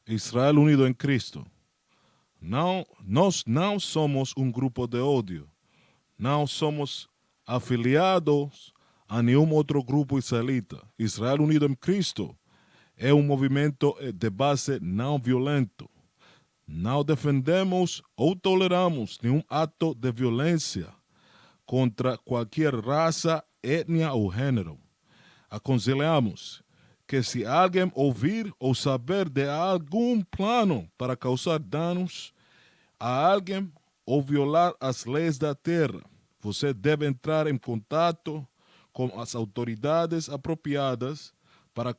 Israel unido em Cristo. Não, nós não somos um grupo de ódio. Não somos afiliados a nenhum outro grupo israelita. Israel unido em Cristo é um movimento de base não violento. Não defendemos ou toleramos nenhum ato de violência contra qualquer raça, etnia ou gênero. Aconselhamos que se alguém ouvir ou saber de algum plano para causar danos a alguém ou violar as leis da terra, você deve entrar em contato com as autoridades apropriadas para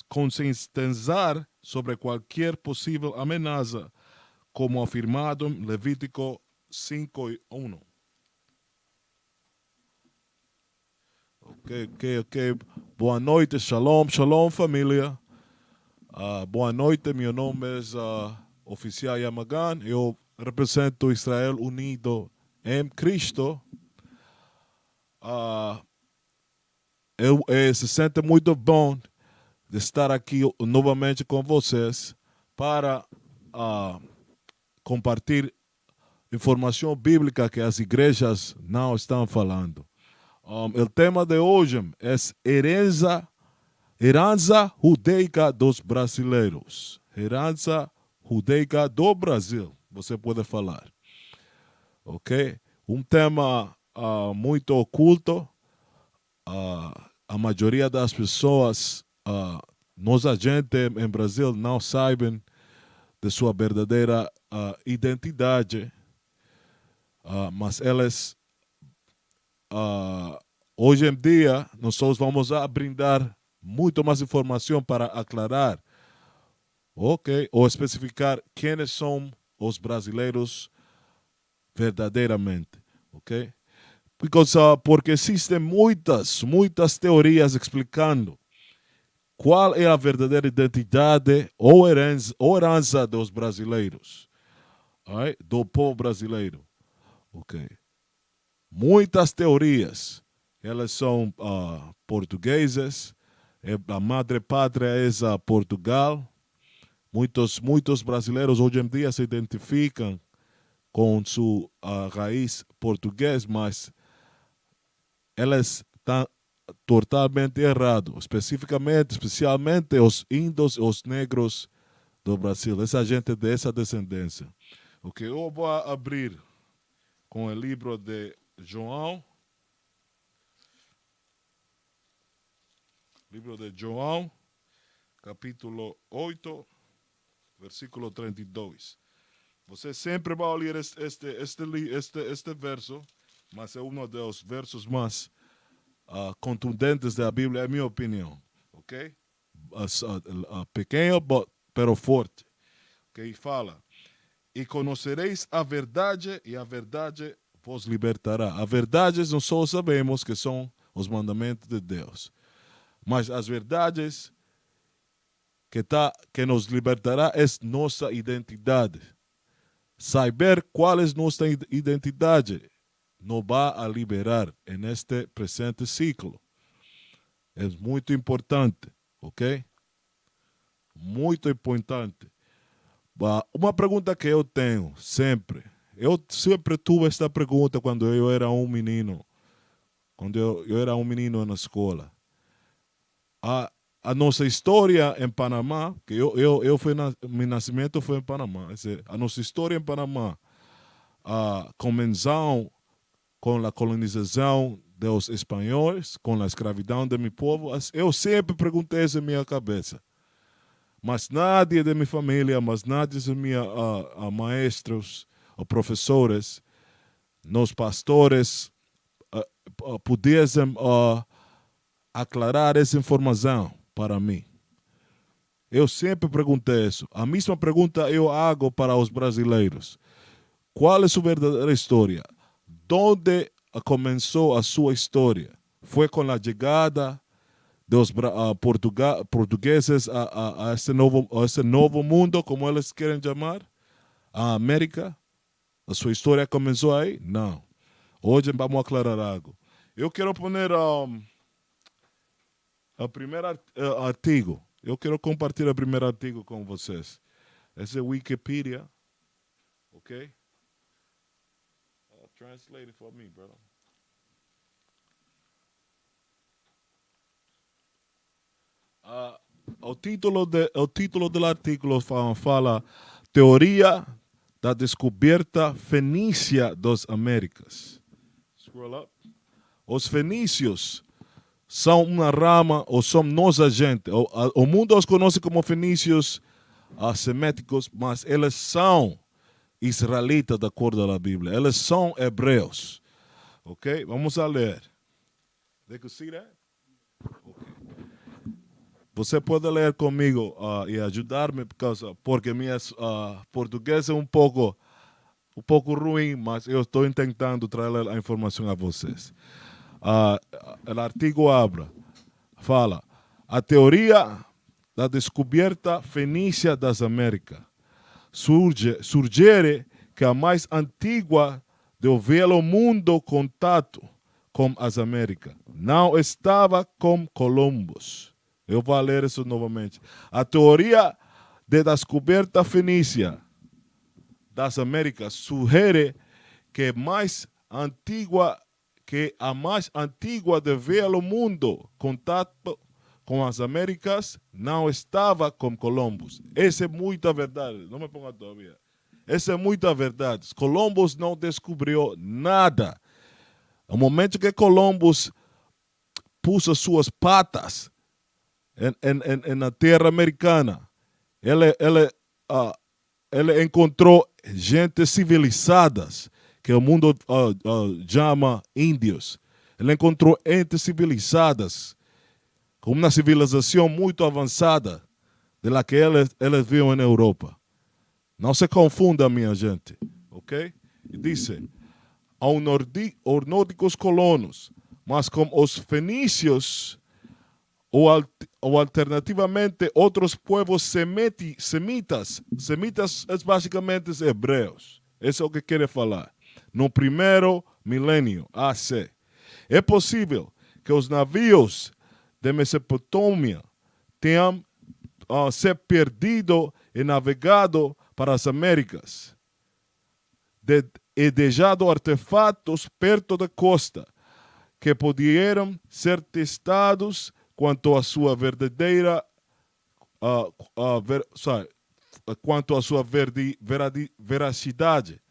conscientizar sobre qualquer possível ameaça, como afirmado em Levítico 5:1. Ok. Boa noite, shalom, shalom família. Boa noite, meu nome é Oficial Yamagan. Eu represento Israel Unido em Cristo. Se sente muito bom de estar aqui novamente com vocês para compartilhar informação bíblica que as igrejas não estão falando. O tema de hoje é herança judaica dos brasileiros. Herança judaica do Brasil, você pode falar. Ok? Um tema muito oculto. A maioria das pessoas, nossa gente em Brasil não sabem de sua verdadeira identidade, mas elas, hoje em dia, nós vamos a brindar muito mais informação para aclarar, ok, ou especificar quem são os brasileiros verdadeiramente, ok? Porque existem muitas teorias explicando qual é a verdadeira identidade ou herança dos brasileiros, right? Do povo brasileiro. Okay. Muitas teorias, elas são portuguesas, a madre pátria é Portugal. Muitos brasileiros hoje em dia se identificam com sua raiz portuguesa, mas elas estão totalmente erradas, especialmente os índios e os negros do Brasil, essa gente dessa descendência. Ok, eu vou abrir com o livro de João, capítulo 8, versículo 32. Você sempre vai ler este verso, mas é um dos versos mais contundentes da Bíblia, é minha opinião. Ok? Pequeno, pero forte. Ok? Fala. E conhecereis a verdade, e a verdade vos libertará. A verdade nós só sabemos que são os mandamentos de Deus. Mas as verdades que nos libertará é nossa identidade. Saber qual é nossa identidade nos vai a liberar neste presente ciclo. É muito importante, ok? Muito importante. Uma pergunta que eu tenho sempre. Eu sempre tive esta pergunta quando eu era um menino. Quando eu era um menino na escola. A nossa história em Panamá, que meu nascimento foi em Panamá. A nossa história em Panamá começou com a colonização dos espanhóis, com a escravidão de meu povo. Eu sempre perguntei isso em minha cabeça. Mas nadie de minha família, mas nadie de meus maestros ou professores, nos pastores, pudessem aclarar essa informação para mim. Eu sempre perguntei isso. A mesma pergunta eu hago para os brasileiros. Qual é sua verdadeira história? Onde começou a sua história? Foi com a chegada dos portugueses a esse novo mundo, como eles querem chamar? A América? A sua história começou aí? Não. Hoje vamos aclarar algo. Eu quero poner o primeiro artigo eu quero compartilhar o primeiro artigo com vocês. Esse é Wikipedia. Ok? Translate it for me, brother. O título do artigo fala Teoria da Descoberta Fenícia das Américas. Scroll up. Os fenícios são uma rama, ou são nossa gente. O mundo os conhece como fenícios seméticos, mas eles são israelitas, de acordo com a Bíblia. Eles são hebreus. Ok? Vamos a ler. They could see that? Okay. Você pode ler comigo e ajudar-me, porque meu português é um pouco ruim, mas eu estou tentando trazer a informação a vocês. O artigo fala, a teoria da descoberta fenícia das Américas sugere que a mais antiga do velho mundo contato com as Américas não estava com Columbus. Eu vou ler isso novamente. A teoria de descoberta fenícia das Américas sugere que a mais antiga do velho mundo contato com as Américas não estava com Columbus. Essa é muita verdade. Não me ponga todavía. Essa é muita verdade. Columbus não descobriu nada. No momento que Columbus pôs suas patas na terra americana, ele encontrou gente civilizadas, que o mundo chama índios. Ele encontrou entes civilizadas, com uma civilização muito avançada da que eles viam na Europa. Não se confunda, minha gente, ok? E diz, os nórdicos colonos, mas como os fenícios, ou alternativamente outros povos semitas é basicamente os hebreus. Isso é o que quer falar. No primeiro milênio AC, é possível que os navios de Mesopotâmia tenham se perdido e navegado para as Américas e deixado artefatos perto da costa que pudieram ser testados quanto à sua verdadeira veracidade.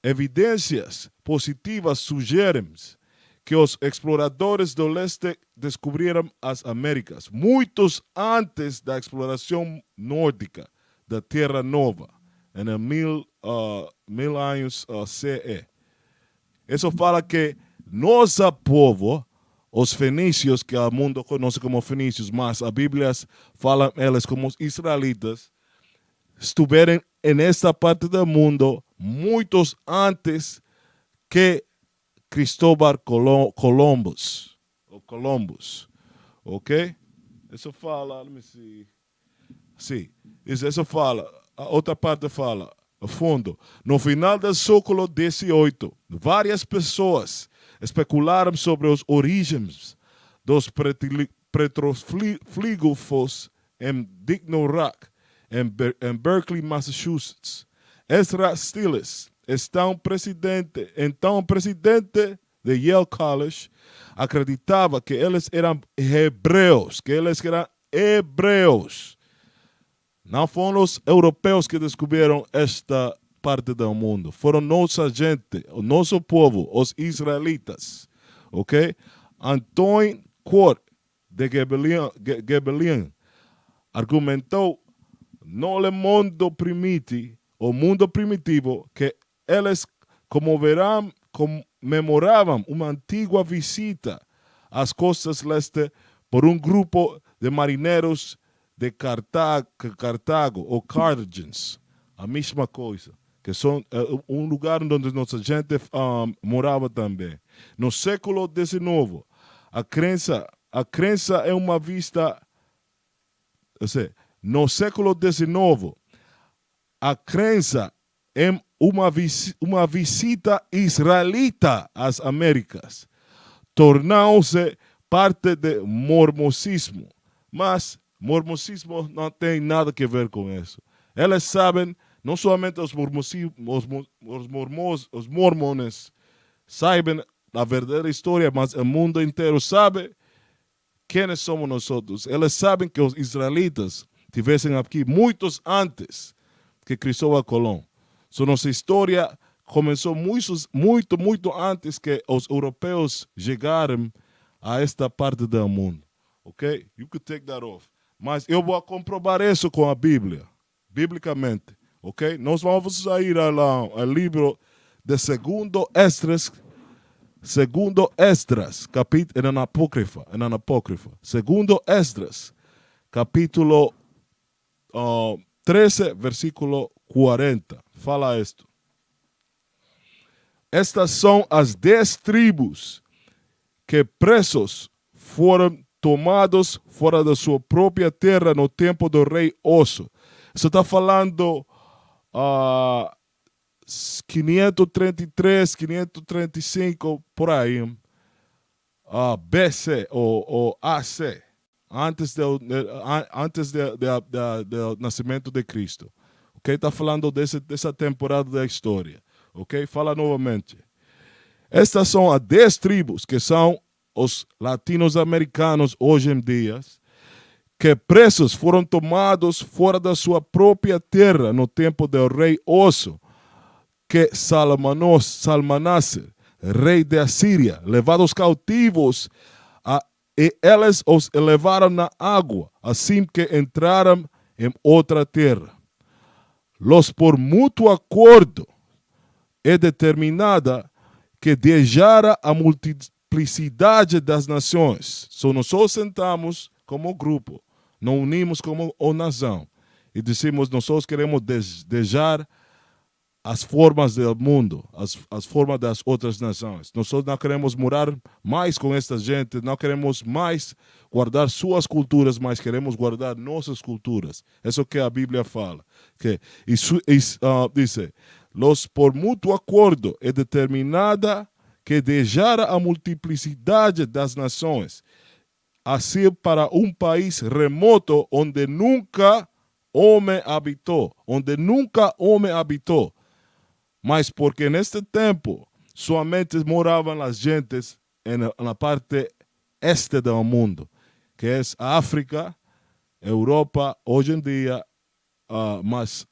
Evidências positivas sugerem que os exploradores do leste descobriram as Américas muito antes da exploração nórdica da Terra Nova, em 1000 anos CE. Isso fala que nosso povo, os fenícios, que o mundo conhece como fenícios, mas a Bíblia fala eles como os israelitas, estiveram nesta parte do mundo muito antes que Cristóbal Columbus. Ok? Isso fala, let me see. Sim, isso fala. A outra parte fala, a fundo. No final do século XVIII, várias pessoas especularam sobre os origens dos petroglifos em Dighton Rock, em Berkeley, Massachusetts. Ezra Stiles, então presidente de Yale College, acreditava que eles eram hebreus, Não foram os europeus que descobriram esta parte do mundo. Foram nossa gente, o nosso povo, os israelitas. Ok? Antoine Court de Gebelian argumentou no mundo primitivo, que eles comemoravam uma antiga visita às costas leste por um grupo de marinheiros de Cartago ou Carthagins, a mesma coisa, que são lugar onde nossa gente morava também. No século XIX, a crença é uma vista, no século XIX, a crença em uma visita israelita às Américas tornou-se parte do mormonismo, mas Mormosismo não tem nada a ver com isso. Eles sabem, não somente os mormones sabem a verdadeira história, mas o mundo inteiro sabe quem somos nós. Eles sabem que os israelitas tivessem aqui muitos antes que Cristóbal Colón. So, nossa história começou muito antes que os europeus chegaram a esta parte do mundo. Ok? You could take that off. Mas eu vou comprovar isso com a Bíblia, biblicamente. Ok? Nós vamos ir ao livro de Segundo Esdras, capítulo en apócrifa. Segundo Esdras, capítulo 13, versículo 40. Fala esto. Estas são as 10 tribos que presos foram tomados fora da sua própria terra no tempo do rei Oso. Isso está falando 533, 535, por aí, BC ou AC, antes do nascimento de Cristo. Ok? Está falando dessa temporada da história. Ok? Fala novamente. Estas são as 10 tribos que são os latinos-americanos hoje em dia, que presos foram tomados fora da sua própria terra no tempo do rei Oso, que Salmanaser, rei de Assíria, levados cautivos, e eles os levaram na água, assim que entraram em outra terra. Los por mútuo acordo é determinada que deixara a multiplicidade das nações. So, nós só sentamos como grupo, não unimos como nação. E dizemos, nós queremos deixar as formas do mundo, as formas das outras nações. Nós não queremos morar mais com esta gente, não queremos mais guardar suas culturas, mas queremos guardar nossas culturas. Isso que a Bíblia fala. Que diz, los por mútuo acordo é determinada que deixara a multiplicidade das nações, assim para um país remoto onde nunca homem habitou, mas porque neste tempo somente moravam as gentes na parte este do mundo, que é a África, Europa, hoje em dia, mas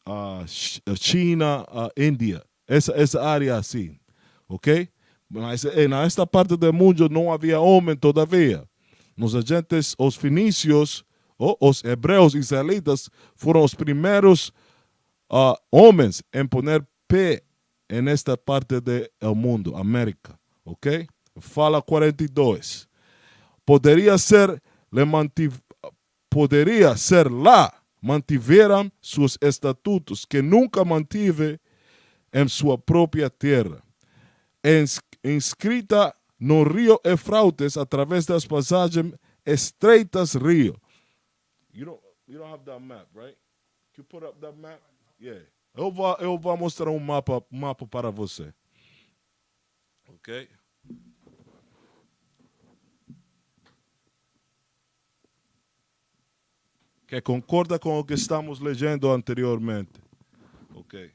China, Índia, essa área assim, ok? Mas nesta parte do mundo não havia homem todavia. Nos agentes, os fenícios, os hebreus israelitas, foram os primeiros homens em poner pé nesta parte do mundo, América, ok? Fala 42. Poderia ser lá, mantiveram seus estatutos que nunca mantive em sua própria terra. Inscrita no rio Eufrates através das passagens estreitas rio. You don't have that map, right? Can you put up that map? Yeah. Eu vou mostrar um mapa para você. Ok? Que concorda com o que estamos lendo anteriormente. Ok.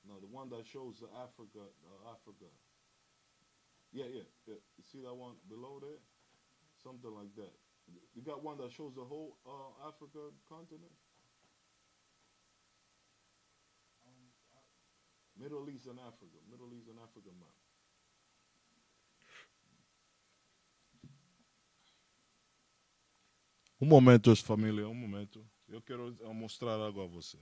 No, the one that shows the Africa. Yeah. You see that one below there? Something like that. You got one that shows the whole Africa continent? Middle East and Africa map. Um momento, família, um momento. Eu quero mostrar algo a você.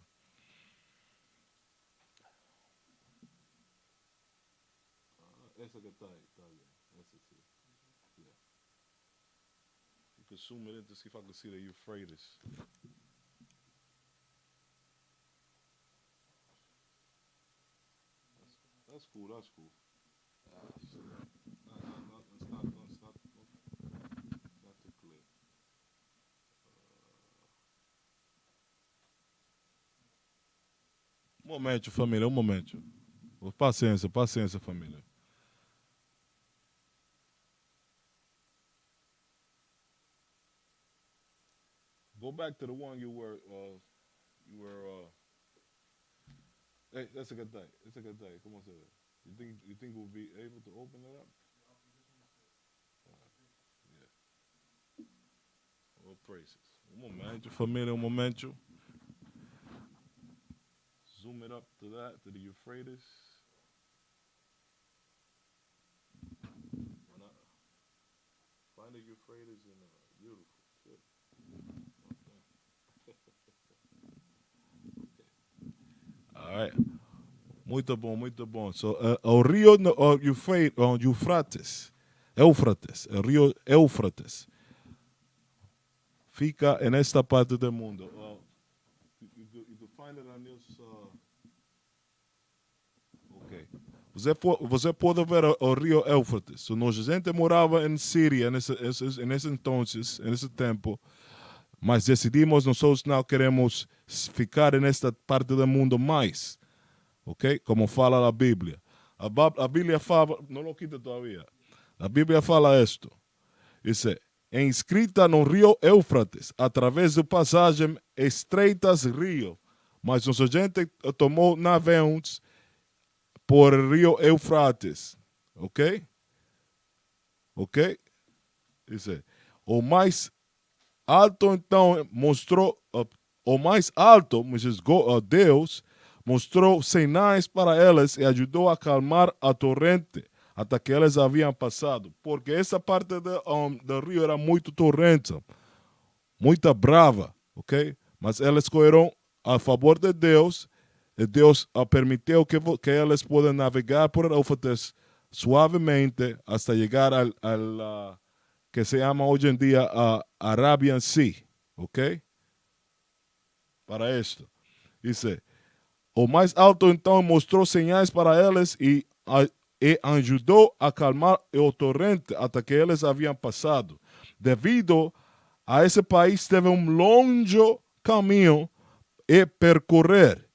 Essa que está aí, essa sim. Yeah. You can zoom it in to see if I can see the Euphrates. That's cool. No, it's not too clear. Um momento, família, um momento. Paciência, família. Go back to the one hey, that's a good thing. It's a good thing. Come on, say that. You think we'll be able to open it up? Yeah. All praises. Momento, família, momento. Zoom it up to that, to the Euphrates. Find the Euphrates and beautiful. Shit. All right. Muito bom, muito bom. So, o rio Eufrates, el río Éufrates, fica en esta parte del mundo. You find it on this. Okay. Você pode ver o rio Éufrates. So, nossa gente morava em Síria nesse entonces, nesse tempo, mas decidimos nosotros não queremos ficar nesta parte do mundo mais. Ok? Como fala a Bíblia. A Bíblia fala, não lo quita todavía. A Bíblia fala esto. Dice, inscrita no rio Éufrates, através de passagem estreitas rio, mas nossa gente tomou navegantes por rio Éufrates. Ok? Ok? Dice, o mais alto então mostrou, o mais alto, Deus, mostrou sinais para elas e ajudou a calmar a torrente até que elas haviam passado. Porque essa parte do rio era muito torrente, muito brava, ok? Mas elas correram a favor de Deus e Deus permitiu que elas possam navegar por Éufrates suavemente hasta chegar al que se llama hoje em dia Arabian Sea, ok? Para esto. Dice, o mais alto então mostrou sinais para elas e ajudou a calmar o torrente até que eles haviam passado. Devido a esse país teve longo caminho a percorrer,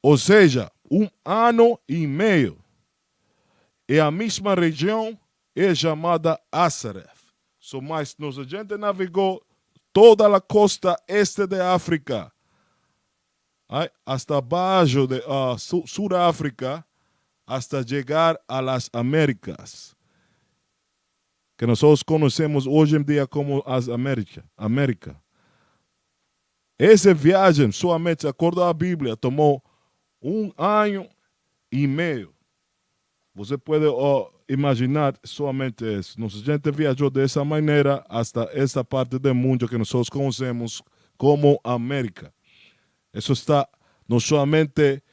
ou seja, 1 ano e meio. E a mesma região é chamada Azareth. So, mas nossa gente navegou toda a costa este de África, hasta abaixo de Sudáfrica, hasta chegar a las Américas, que nós conhecemos hoje em dia como as América. Essa viagem, somente de acordo à Bíblia, tomou 1 ano e meio. Você pode imaginar somente isso. Nossa gente viajou dessa maneira hasta esta parte do mundo que nós conhecemos como América. Isso está não somente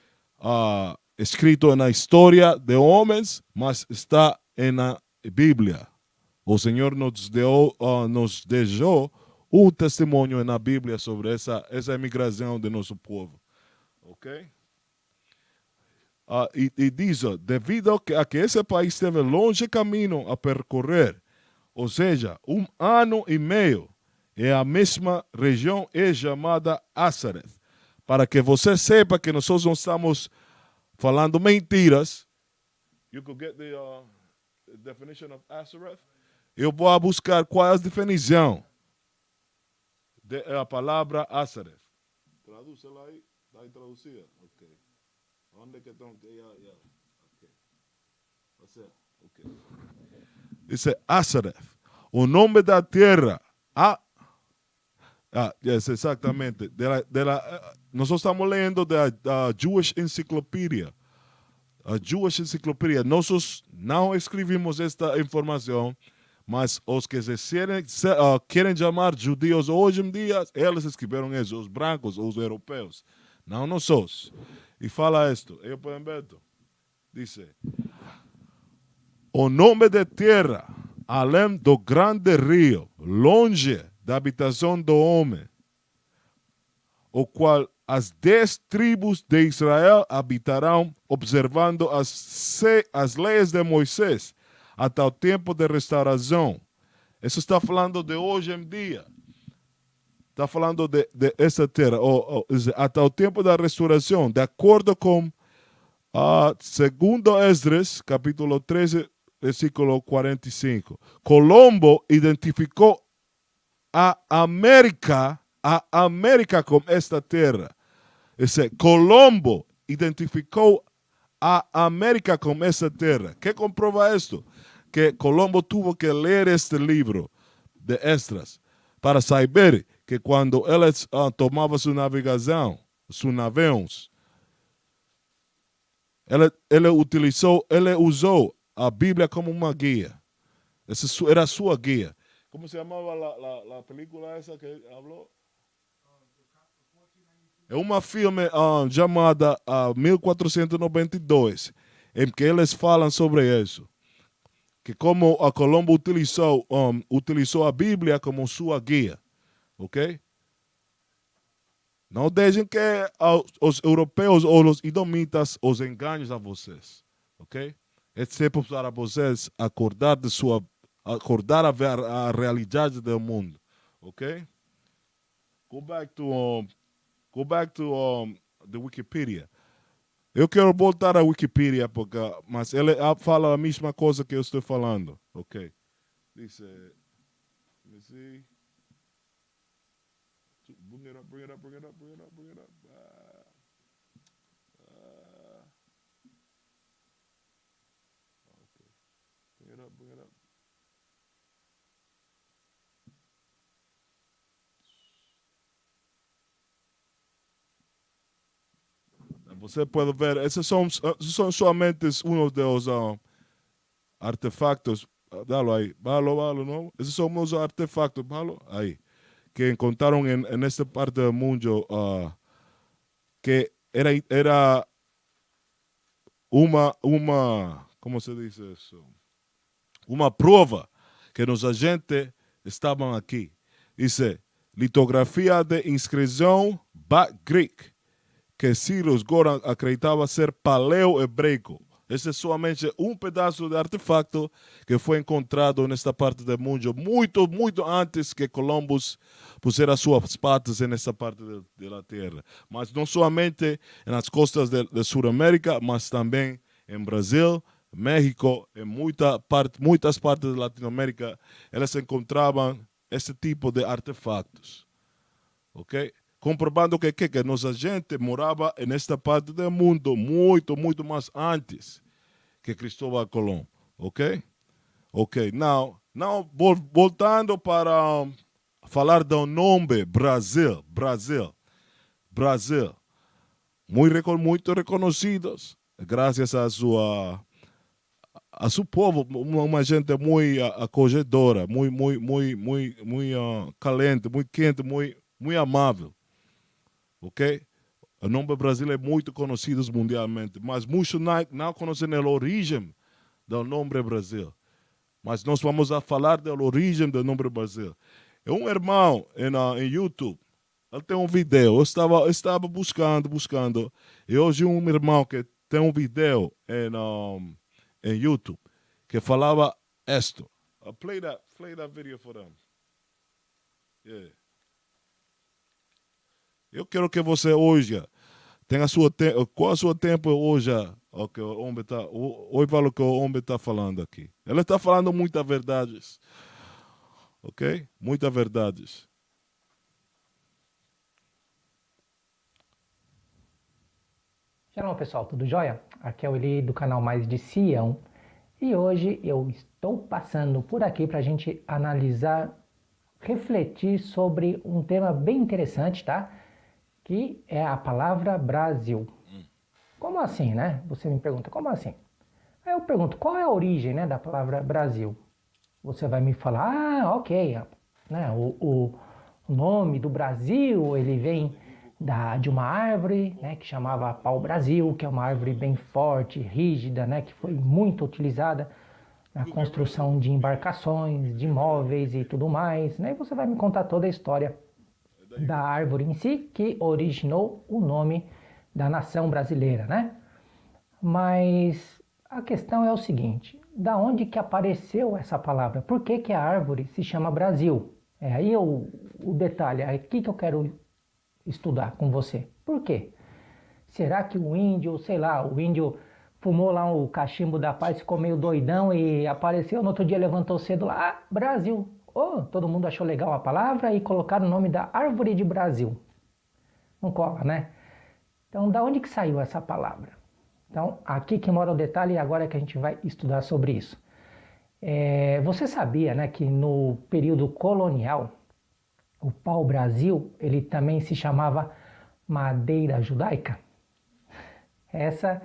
escrito na história de homens, mas está na Bíblia. O Senhor nos deixou testemunho na Bíblia sobre essa imigração de nosso povo. Ok? E diz, devido a que esse país teve longe caminho a percorrer, ou seja, 1 ano e meio, e a mesma região é chamada Azareth. Para que você saiba que nós não estamos falando mentiras. You could get the definition of Azareth. Eu vou buscar qual é a definição da palavra Azareth. Traduz ela aí. Está aí traduzida. Ok. Onde que estão? Ok. Ok. Dice Azareth. O nome da terra. Yes, exatamente. Nós estamos lendo da Jewish Encyclopedia. A Jewish Encyclopedia. Nós não escrevemos esta informação, mas os que querem chamar judeus hoje em dia, eles escreveram isso, os brancos, os europeus. Não nós. E fala isto. Eu podem ver. Diz: o nome da terra, além do grande rio, longe da habitação do homem, o qual as 10 tribos de Israel habitarão, observando as leis de Moisés, até o tempo de restauração. Isso está falando de hoje em dia. Está falando de essa terra, até o tempo da restauração, de acordo com segundo Esdras, capítulo 13, versículo 45. Colombo identificou a América a América como esta terra. Esse Colombo identificou a América como esta terra. ¿Qué comprova esto? Que Colombo tuvo que leer este libro de Esdras para saber que quando ele tomava sua navegação, seus navios, ele usou a Bíblia como uma guia. Essa era a sua guia. Como se chamava a película essa que falou? É uma filme chamada 1492, em que eles falam sobre isso. Que como a Colombo utilizou a Bíblia como sua guia. Ok? Não deixem que os europeus ou os idomitas os enganem a vocês. Ok? É tempo para vocês acordar a realidade do mundo. Ok? Go back to the Wikipedia. Eu quero voltar à Wikipedia, mas ele fala a mesma coisa que eu estou falando. Ok. Dice, let me see. Bring it up. Okay. Bring it up. Você pode ver, esses são somente um dos artefactos. Dalo aí, balo, não? Esses são os artefactos, balo, aí, que encontraram nesta parte do mundo, que era como se diz isso? Uma prova que os agentes estavam aqui. Dice, litografia de inscrição Bat-Greek, que Cyrus Goran acreditava ser paleo-hebraico. Esse é somente um pedaço de artefacto que foi encontrado nesta parte do mundo muito antes que Columbus pusera suas patas nessa parte da terra. Mas não somente nas costas de Sudamérica, mas também em Brasil, México, em muitas partes da Latinoamérica, elas encontravam esse tipo de artefactos. Ok? Comprovando que nossa gente morava nesta parte do mundo muito mais antes que Cristóvão Colón. Ok? Ok, now voltando para falar do nome Brasil. Muito reconhecidos, graças a seu povo, uma gente muito acolhedora, muito calente, muito quente, muito amável. Ok? O nome Brasil é muito conhecido mundialmente, mas muitos não conhecem a origem do nome Brasil. Mas nós vamos a falar da origem do nome Brasil. É um irmão em YouTube, ele tem um vídeo, eu estava buscando, e hoje um irmão que tem um vídeo em YouTube, que falava isto. Play that video for them. Yeah. Eu quero que você hoje tenha qual é o seu tempo hoje, que o homem olha o que o homem está falando aqui. Ele está falando muitas verdades, ok? Muitas verdades. Shalom pessoal, tudo jóia? Aqui é o Eli do canal Mais de Sião e hoje eu estou passando por aqui para a gente analisar, refletir sobre um tema bem interessante, tá? Que é a palavra Brasil. Como assim, né? Você me pergunta, como assim? Aí eu pergunto, qual é a origem, né, da palavra Brasil? Você vai me falar, ok, né, o nome do Brasil, ele vem de uma árvore, né, que chamava pau-brasil, que é uma árvore bem forte, rígida, né, que foi muito utilizada na construção de embarcações, de móveis e tudo mais, né? E você vai me contar toda a história da árvore em si, que originou o nome da nação brasileira, né? Mas a questão é o seguinte, da onde que apareceu essa palavra? Por que que a árvore se chama Brasil? É aí o detalhe, é aqui que eu quero estudar com você. Por quê? Será que o índio, sei lá, o índio fumou lá o cachimbo da paz, ficou meio doidão e apareceu, no outro dia levantou cedo lá, Brasil. ou todo mundo achou legal a palavra e colocaram o nome da árvore de Brasil. Não cola, né? Então, da onde que saiu essa palavra? Então, aqui que mora o detalhe e agora é que a gente vai estudar sobre isso. Você sabia, né, que no período colonial, o pau-brasil, ele também se chamava madeira judaica? Essa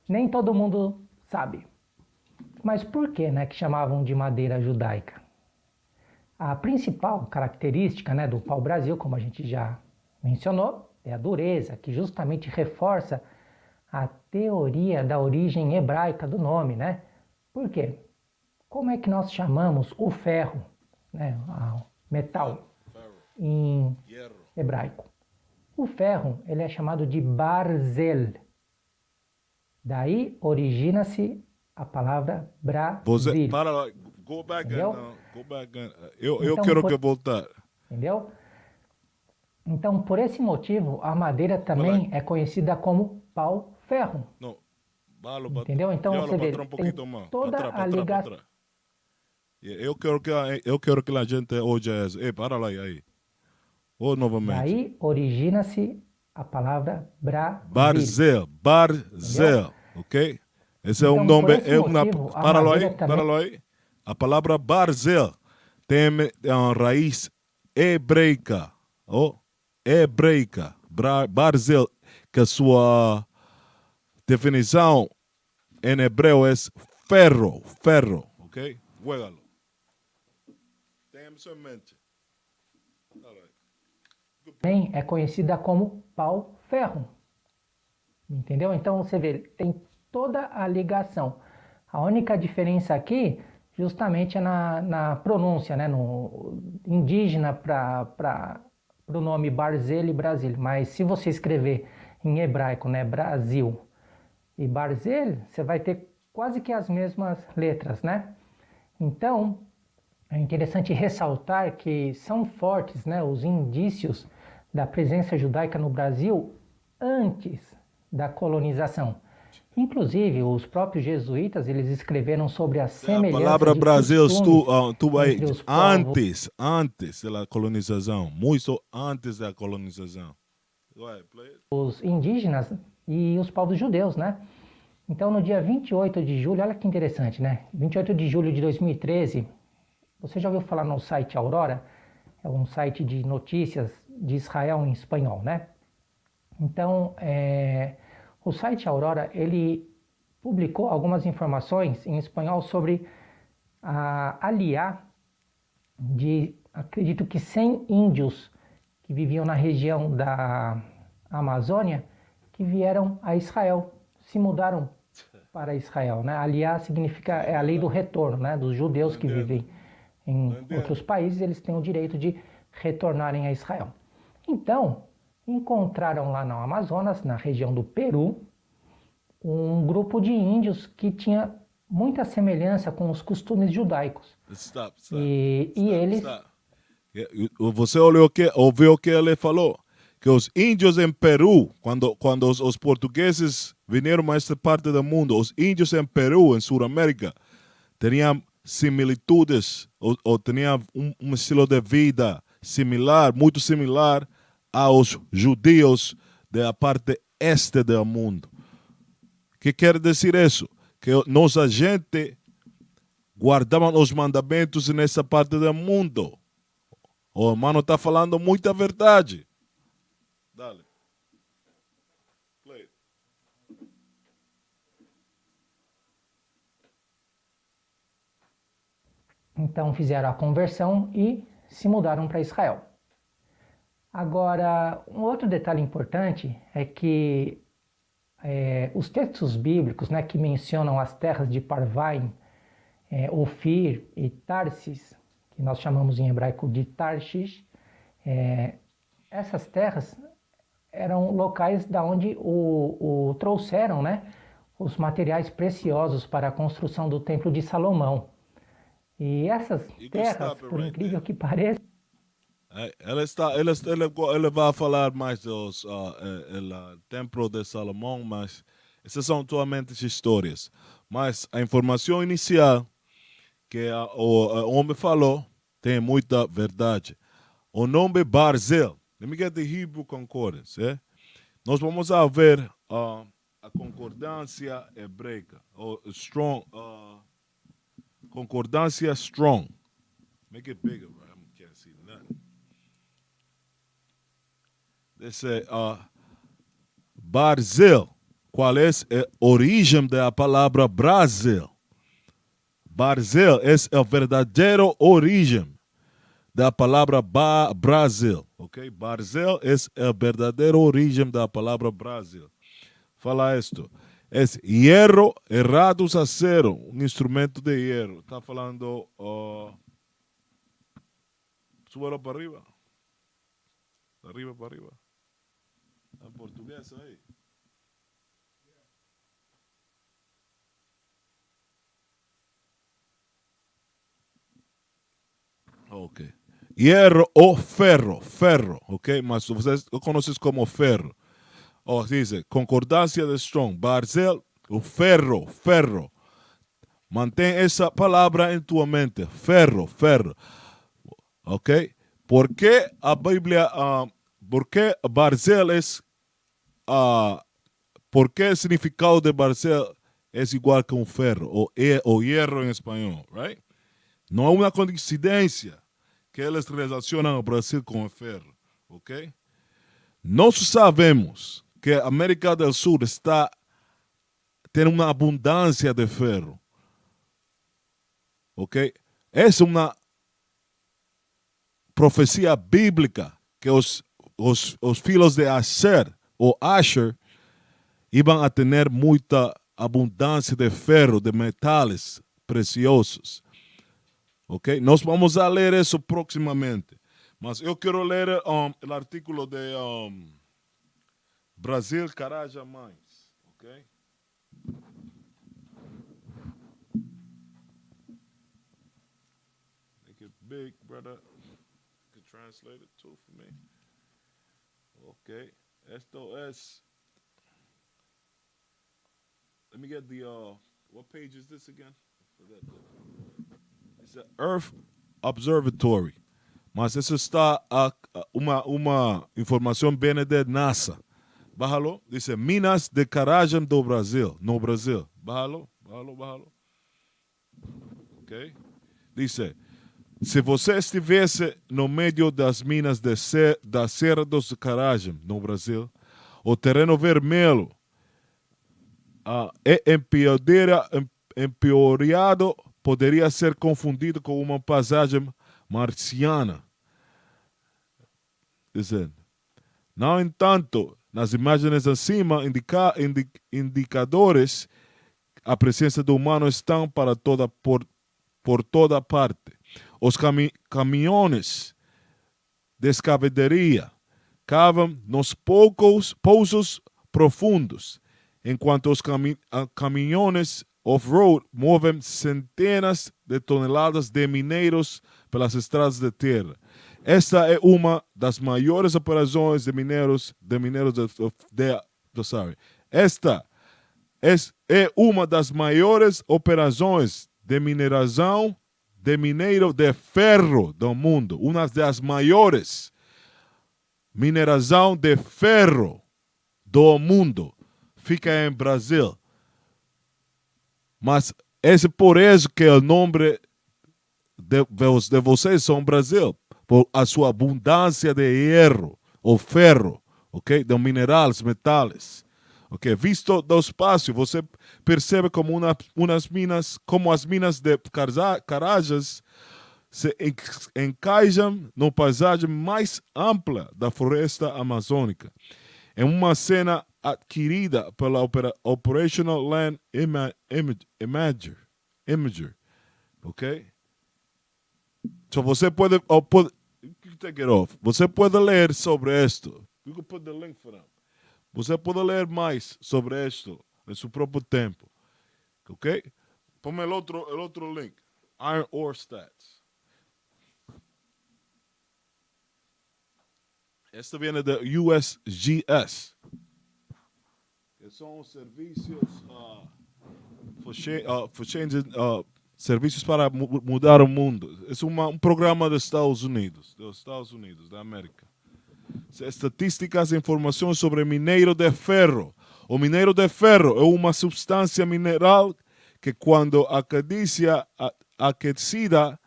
nem todo mundo sabe. Mas por que, né, que chamavam de madeira judaica? A principal característica, né, do pau-brasil, como a gente já mencionou, é a dureza, que justamente reforça a teoria da origem hebraica do nome, né? Por quê? Como é que nós chamamos o ferro, né, o metal, em hebraico? O ferro, ele é chamado de barzel. Daí origina-se a palavra Brasil. Para lá, go back Entendeu? go back eu Então, quero que voltar. Entendeu? Então, por esse motivo, a madeira também é conhecida como pau-ferro. Não, Entendeu? Então, você vê, tem toda a ligação. Eu quero que a gente hoje isso. Para lá aí. Ou novamente. Daí origina-se a palavra Barzel, Entendeu? ok? Esse é Então, um nome, por esse motivo, a madeira também... para aí. A palavra Barzel tem uma raiz hebraica, hebraica. Barzel, que a sua definição em hebreu é ferro, ok? Juégalo. Tenha isso em mente. também é conhecida como pau-ferro. Entendeu? Então você vê, tem toda a ligação. A única diferença aqui, justamente, é na pronúncia, né? No indígena para o nome Barzel e Brasil. Mas se você escrever em hebraico, né? Brasil e Barzel, você vai ter quase que as mesmas letras, né? Então, é interessante ressaltar que são fortes, né, os indícios da presença judaica no Brasil antes da colonização. Inclusive, os próprios jesuítas, eles escreveram sobre a semelhança A palavra de Brasil entre os povos. antes da colonização, muito antes da colonização. Os indígenas e os povos judeus, né? Então, no dia 28 de julho, olha que interessante, né? 28 de julho de 2013, você já ouviu falar no site Aurora? É um site de notícias de Israel em espanhol, né? Então, o site Aurora, ele publicou algumas informações em espanhol sobre a aliá de, acredito que 100 índios que viviam na região da Amazônia, que vieram a Israel, se mudaram para Israel, né? Aliá significa, é a lei do retorno, né? Dos judeus que vivem em outros países, eles têm o direito de retornarem a Israel. Então, encontraram lá no Amazonas, na região do Peru, um grupo de índios que tinha muita semelhança com os costumes judaicos. E eles... Você ouviu o que ele falou? Que os índios em Peru, quando os portugueses vieram a esta parte do mundo, os índios em Peru, em Sudamérica, tinham similitudes ou tinham um estilo de vida similar, muito similar aos judeus da parte este do mundo. O que quer dizer isso? Que nossa gente guardava os mandamentos nessa parte do mundo. O irmão está falando muita verdade. Dale. Play. Então fizeram a conversão e se mudaram para Israel. Agora, um outro detalhe importante é que os textos bíblicos, né, que mencionam as terras de Parvaim, Ofir e Tarsis, que nós chamamos em hebraico de Tarshish, essas terras eram locais da onde trouxeram, né, os materiais preciosos para a construção do Templo de Salomão. E essas terras, por incrível que pareça, ele vai falar mais dos Templo de Salomão, mas essas são somente histórias. Mas a informação inicial que o homem falou tem muita verdade. O nome Barzel, let me get the Hebrew concordance. Nós vamos a ver a concordância hebraica, ou strong, concordância strong. Make it bigger, I can't see nothing. Dice Barzel, ¿cuál es el origen de la palabra Brasil? Barzel es el verdadero origen de la palabra Brasil. Okay? Barzel es el verdadero origen de la palabra Brasil. Fala esto. Es hierro herrados acero, un instrumento de hierro. Está falando. Súbelo para arriba. De arriba para arriba. En portugués ahí. Ok. Hierro o ferro, ok, mas ustedes lo conoces como ferro. Dice, concordancia de Strong, Barzel, o ferro. Mantén esa palabra en tu mente, ferro. Ok. ¿Por qué la Biblia, por qué Barzel es, por qué el significado de Barzel es igual que un ferro o hierro en español, right? No es una coincidencia que eles relacionam o Brasil com o ferro, ok? Nós sabemos que a América do Sul tem uma abundância de ferro, ok? Essa é uma profecia bíblica que os filhos de Asher ou Asher iam a ter muita abundância de ferro, de metais preciosos. Ok, nós vamos a ler isso proximamente. Mas eu quero ler o artículo de Brasil Caraja Mines. Ok? Make it big, brother. You can translate it too for me. Ok. Esto es. Let me get the. What page is this again? I forgot It's the Earth Observatory. Mas isso está uma informação bem de NASA. Bájalo. Dice Minas de Carajam do Brasil. No Brasil. Bájalo. Ok. Dice, se você estivesse no meio das minas da Serra dos Carajam, no Brasil, o terreno vermelho é empeorado, poderia ser confundido com uma paisagem marciana. Dizendo, no entanto, nas imagens acima, indicadores a presença do humano estão por toda parte. Os caminhões de escavaderia cavam nos poços profundos, enquanto os caminhões off-road movem centenas de toneladas de mineiros pelas estradas de terra. Esta é uma das maiores operações de mineiros Esta é uma das maiores operações de mineração de mineiro de ferro do mundo. Uma das maiores mineração de ferro do mundo fica em Brasil. Mas é por isso que o nome de vocês são Brasil, por a sua abundância de hierro ou ferro, ok? De minerais, metais. Ok, visto do espaço, você percebe como as minas de Carajás se encaixam na paisagem mais ampla da floresta amazônica. É uma cena adquirida pela Operational Land Imager. Ok? So você pode take it off. Você pode ler sobre isto. You can put the link for them. Você pode ler mais sobre isto em seu próprio tempo. Ok? Põe el outro link. Iron Ore Stats. Este viene de USGS. Que são serviços for changing servicios para mudar el mundo. Es un programa de Estados Unidos, de América. Estatísticas e información sobre mineiro de ferro. O mineiro de ferro es una sustancia mineral que cuando aquecida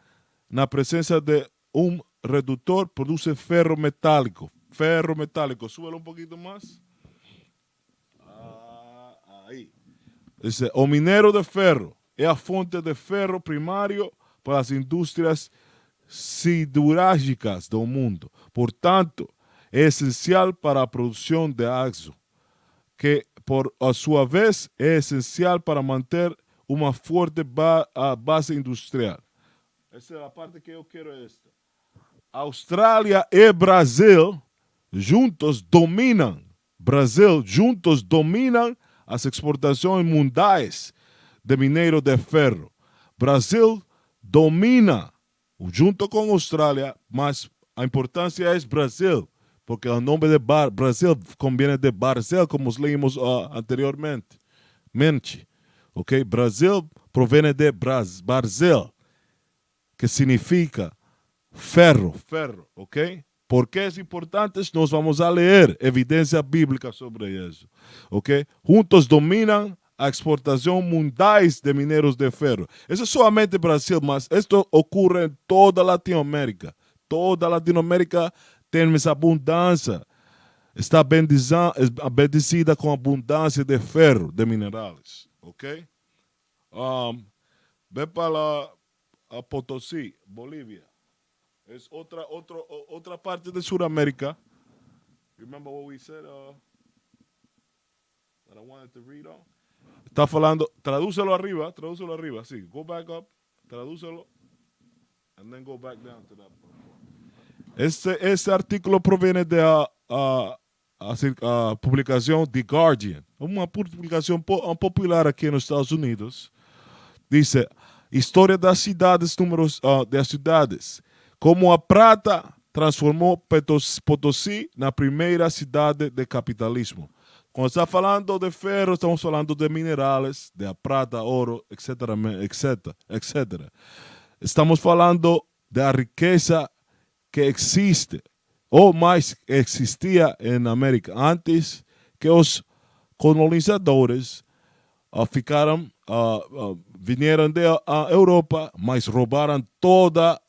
na presencia de un reductor produce ferro metálico. Ferro metálico. Súbelo un poquito más. Ahí. Dice, o mineiro de ferro é a fonte de ferro primário para as indústrias siderúrgicas do mundo. Portanto, é essencial para a produção de aço, que, por a sua vez, é essencial para manter uma forte base industrial. Essa é a parte que eu quero. Austrália e Brasil juntos dominam. As exportações mundiais de mineiro de ferro. Brasil domina junto com a Austrália, mas a importância é Brasil, porque o nome de Brasil conviene de Barcel, como leímos anteriormente. Okay? Brasil provém de Barzel, que significa ferro, ok? ¿Por qué es importante? Nos vamos a leer evidencia bíblica sobre eso, ok? Juntos dominan a exportación mundial de mineros de ferro. Eso es solamente Brasil, mas esto ocurre en toda Latinoamérica. Toda Latinoamérica tiene esa abundancia. Está bendecida con abundancia de ferro, de minerales, ok? Ve para a Potosí, Bolivia. Es otra parte de Sudamérica. Remember what we said that I wanted to read on? Está falando, tradúcelo arriba, sí. Go back up, tradúcelo, and then go back down to that part. Este artículo proviene de a publicación The Guardian, una publicación popular aquí en los Estados Unidos. Dice, historia de las ciudades, de las ciudades. Como a prata transformou Potosí na primeira cidade de capitalismo. Quando está falando de ferro, estamos falando de minerais, de prata, ouro, etc. Estamos falando da riqueza que existe, ou mais existia na América, antes que os colonizadores vinieron de Europa, mas roubaram toda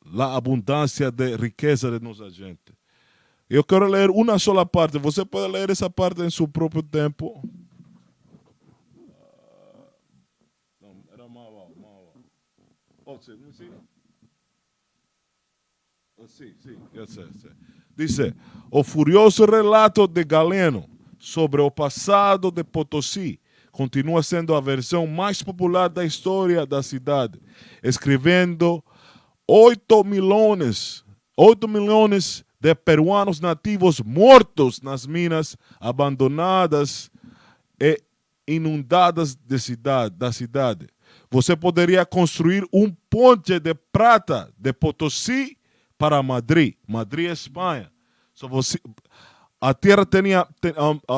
la abundancia de riqueza de nuestra gente. Yo quiero leer una sola parte. Você puede leer esa parte en su propio tiempo. Era más abajo. Oh, sí, ¿sí? Oh, sí, ya sé. Dice, o furioso relato de Galeno sobre o passado de Potosí continua sendo a versão mais popular da história da cidade, escrevendo 8 millones de peruanos nativos mortos nas minas abandonadas e inundadas da cidade. Você poderia construir ponte de prata de Potosí para Madrid, Espanha. A terra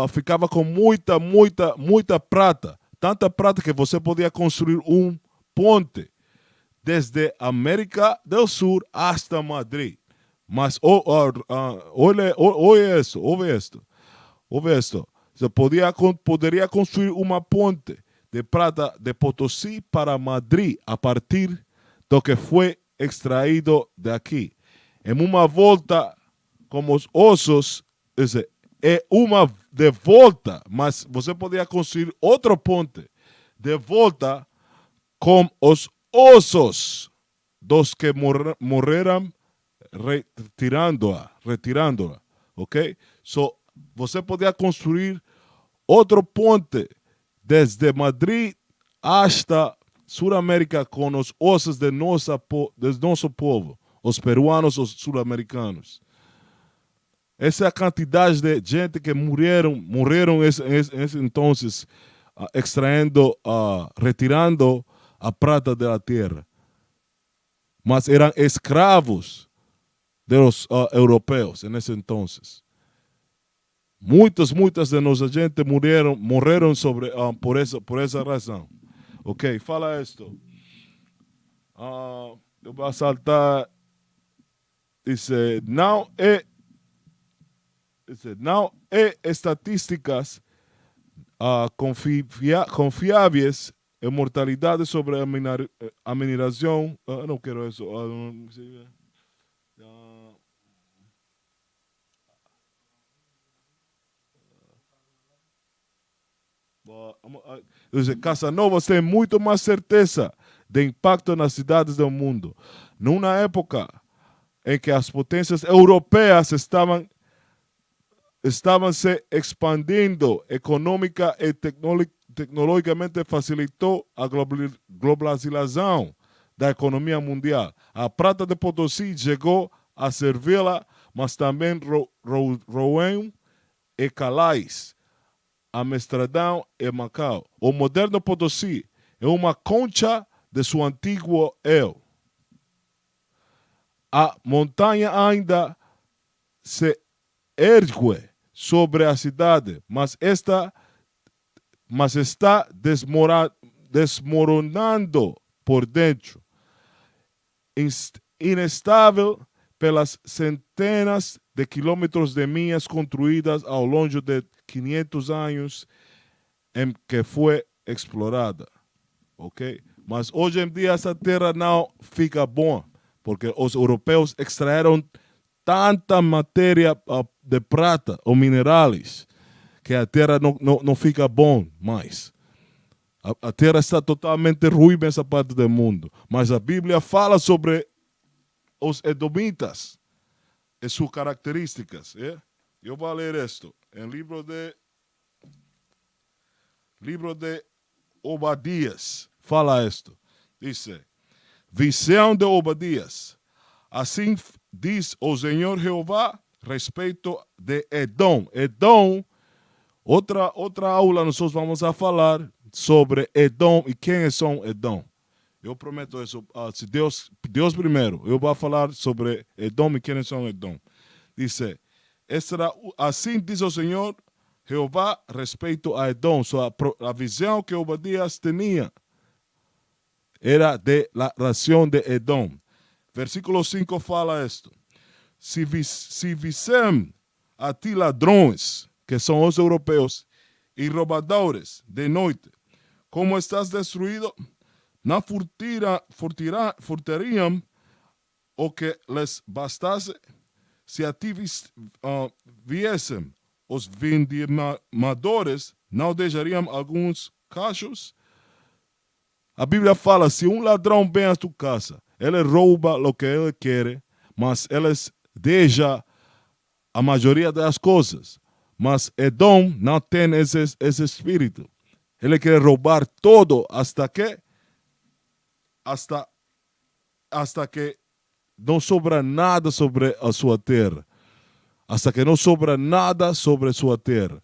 ficava com muita prata, tanta prata que você podia construir ponte desde América del Sur hasta Madrid. Mas ouve esto. Se poderia construir uma ponte de prata de Potosí para Madrid a partir do que foi extraído de aqui. Em uma volta como os ossos, é uma de volta, mas você poderia construir outro ponte de volta com os osos dos que morreram retirándola, ok? So, você podia construir outro ponte desde Madrid hasta Sudamérica com os ossos de nosso povo, os peruanos, os sul-americanos. Essa é a quantidade de gente que morreram esse entonces, extraindo, retirando a prata da terra. Mas eram escravos de los europeus nesse entonces. Muitas de nossa gente morreram por essa razão. Ok, fala isto. Eu vou saltar. Dice, não é estatísticas confiáveis en mortalidade sobre a mineração. Não quero isso. Casanova tem muito mais certeza de impacto nas cidades do mundo. Numa época em que as potências europeias estavam se expandindo econômica e tecnologicamente, facilitou a globalização da economia mundial. A prata de Potosí chegou a servi-la, mas também Rouen e Calais, Amsterdão e Macau. O moderno Potosí é uma concha de seu antigo eu. A montanha ainda se ergue sobre a cidade, mas está desmoronando por dentro. Inestável pelas centenas de quilômetros de minhas construídas ao longo de 500 anos em que foi explorada. Ok? Mas hoje em dia essa terra não fica boa, porque os europeus extraíram tanta matéria de prata ou minerais que a terra não fica bom mais. A terra está totalmente ruim nessa parte do mundo. Mas a Bíblia fala sobre os edomitas e suas características. Eu vou ler isto em livro de Obadias. Fala isto. Diz: visão de Obadias. Assim diz o Senhor Jeová respeito de Edom. Edom, outra aula nós vamos a falar sobre Edom e quem são Edom. Eu prometo isso, se Deus primeiro, eu vou falar sobre Edom e quem são Edom. Diz, assim diz o Senhor Jeová respeito a Edom. A visão que Obadias tinha era de la nação de Edom. Versículo 5 fala isto. Se vissem a ti ladrões, que são os europeus, e roubadores de noite, como estás destruído, não furtariam o que les bastasse. Se a ti viessem os vindimadores, não deixariam alguns cachos. A Bíblia fala, se um ladrão vem à tua casa, ele rouba o que ele quer, mas ele deixa a maioria das coisas. Mas Edom não tem esse espírito. Ele quer roubar todo hasta que não sobra nada sobre a sua terra. Hasta que não sobra nada sobre a sua terra.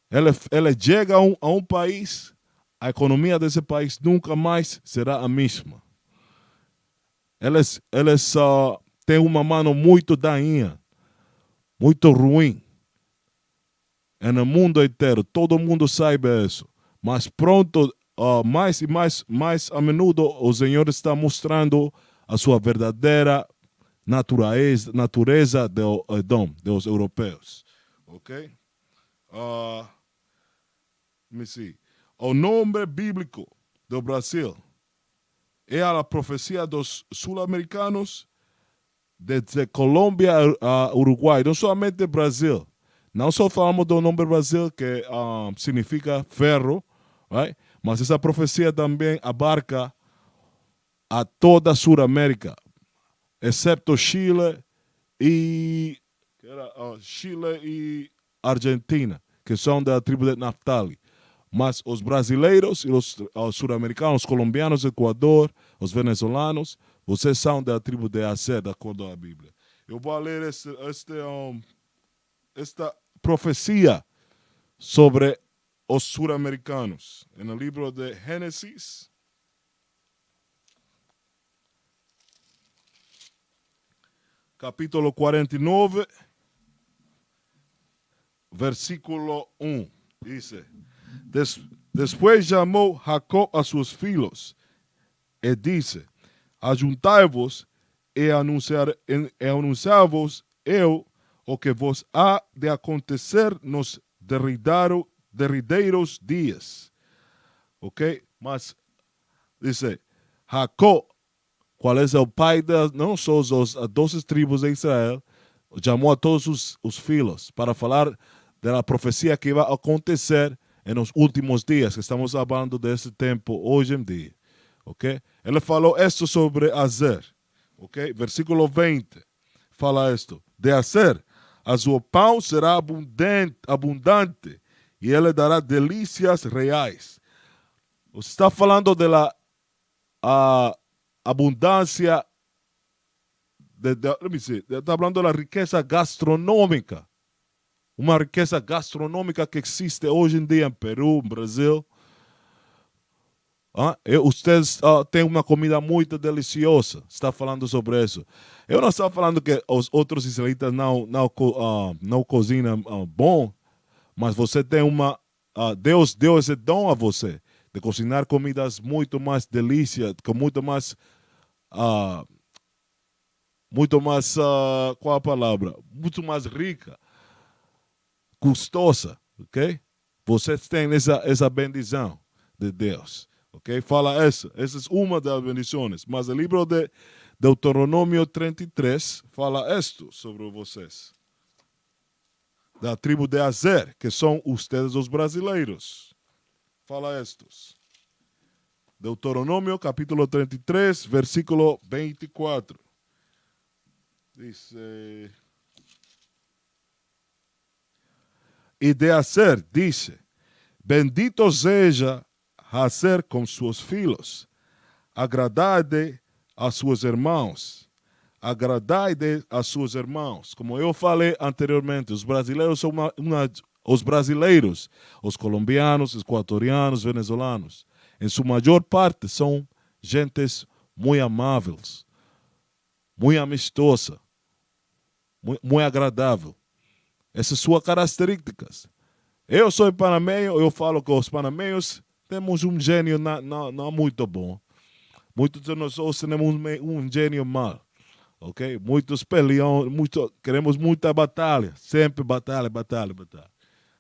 Ele chega a um país, a economia desse país nunca mais será a mesma. Eles têm uma mão muito daninha, muito ruim. É no mundo inteiro, todo mundo sabe isso. Mas pronto, mais e mais a menudo, o Senhor está mostrando a sua verdadeira natureza de Edom, dos europeus. Ok? Let me see. O nome bíblico do Brasil é a profecia dos sul-americanos desde Colômbia a Uruguai, não somente Brasil. Não só falamos do nome Brasil, que significa ferro, right? Mas essa profecia também abarca a toda a Sul-América, exceto Chile e Argentina, que são da tribo de Naftali. Mas os brasileiros e os sul-americanos, os colombianos, Equador, os venezuelanos, vocês são da tribo de Aser, de acordo com a Bíblia. Eu vou ler esta profecia sobre os sul-americanos no livro de Gênesis, capítulo 49, versículo 1. Diz: Después chamou Jacob a seus filhos e disse: ajuntai-vos e anunciar-vos eu o que vos há de acontecer nos derrideiros dias. Ok? Mas, dice, Jacob, qual é o pai de não só as 12 tribos de Israel, chamou a todos os filhos para falar da profecia que vai acontecer nos últimos dias, que estamos falando desse tempo hoje em dia. Ok? Ele falou isto sobre Azer. Ok? Versículo 20 fala isto. De Azer, a sua pão será abundante e ele dará delícias reais. Você está falando da abundância, está falando da riqueza gastronômica. Uma riqueza gastronômica que existe hoje em dia em Peru, em Brasil. Vocês têm uma comida muito deliciosa. Está falando sobre isso. Eu não estou falando que os outros israelitas não cozinham bom, mas você tem Deus deu esse dom a você de cozinhar comidas muito mais delícias, com muito mais, qual a palavra? Muito mais rica, custosa, ok? Vocês têm essa bendição de Deus. Ok? Fala essa é uma das bendições. Mas o livro de Deuteronômio 33 fala isto sobre vocês. Da tribo de Azer, que são ustedes os brasileiros. Fala estos. Deuteronômio capítulo 33, versículo 24. Diz... E de Azer diz: bendito seja Azer com seus filhos, agradai a seus irmãos, agradai a seus irmãos. Como eu falei anteriormente, os brasileiros são os brasileiros, os colombianos, equatorianos, venezuelanos, em sua maior parte são gentes muito amáveis, muito amistosa, muito agradável. Essas são suas características. Eu sou panameño, eu falo que os panameños temos um gênio não muito bom. Muitos de nós temos um gênio mal. Ok? Muitos peleam, queremos muita batalha. Sempre batalha.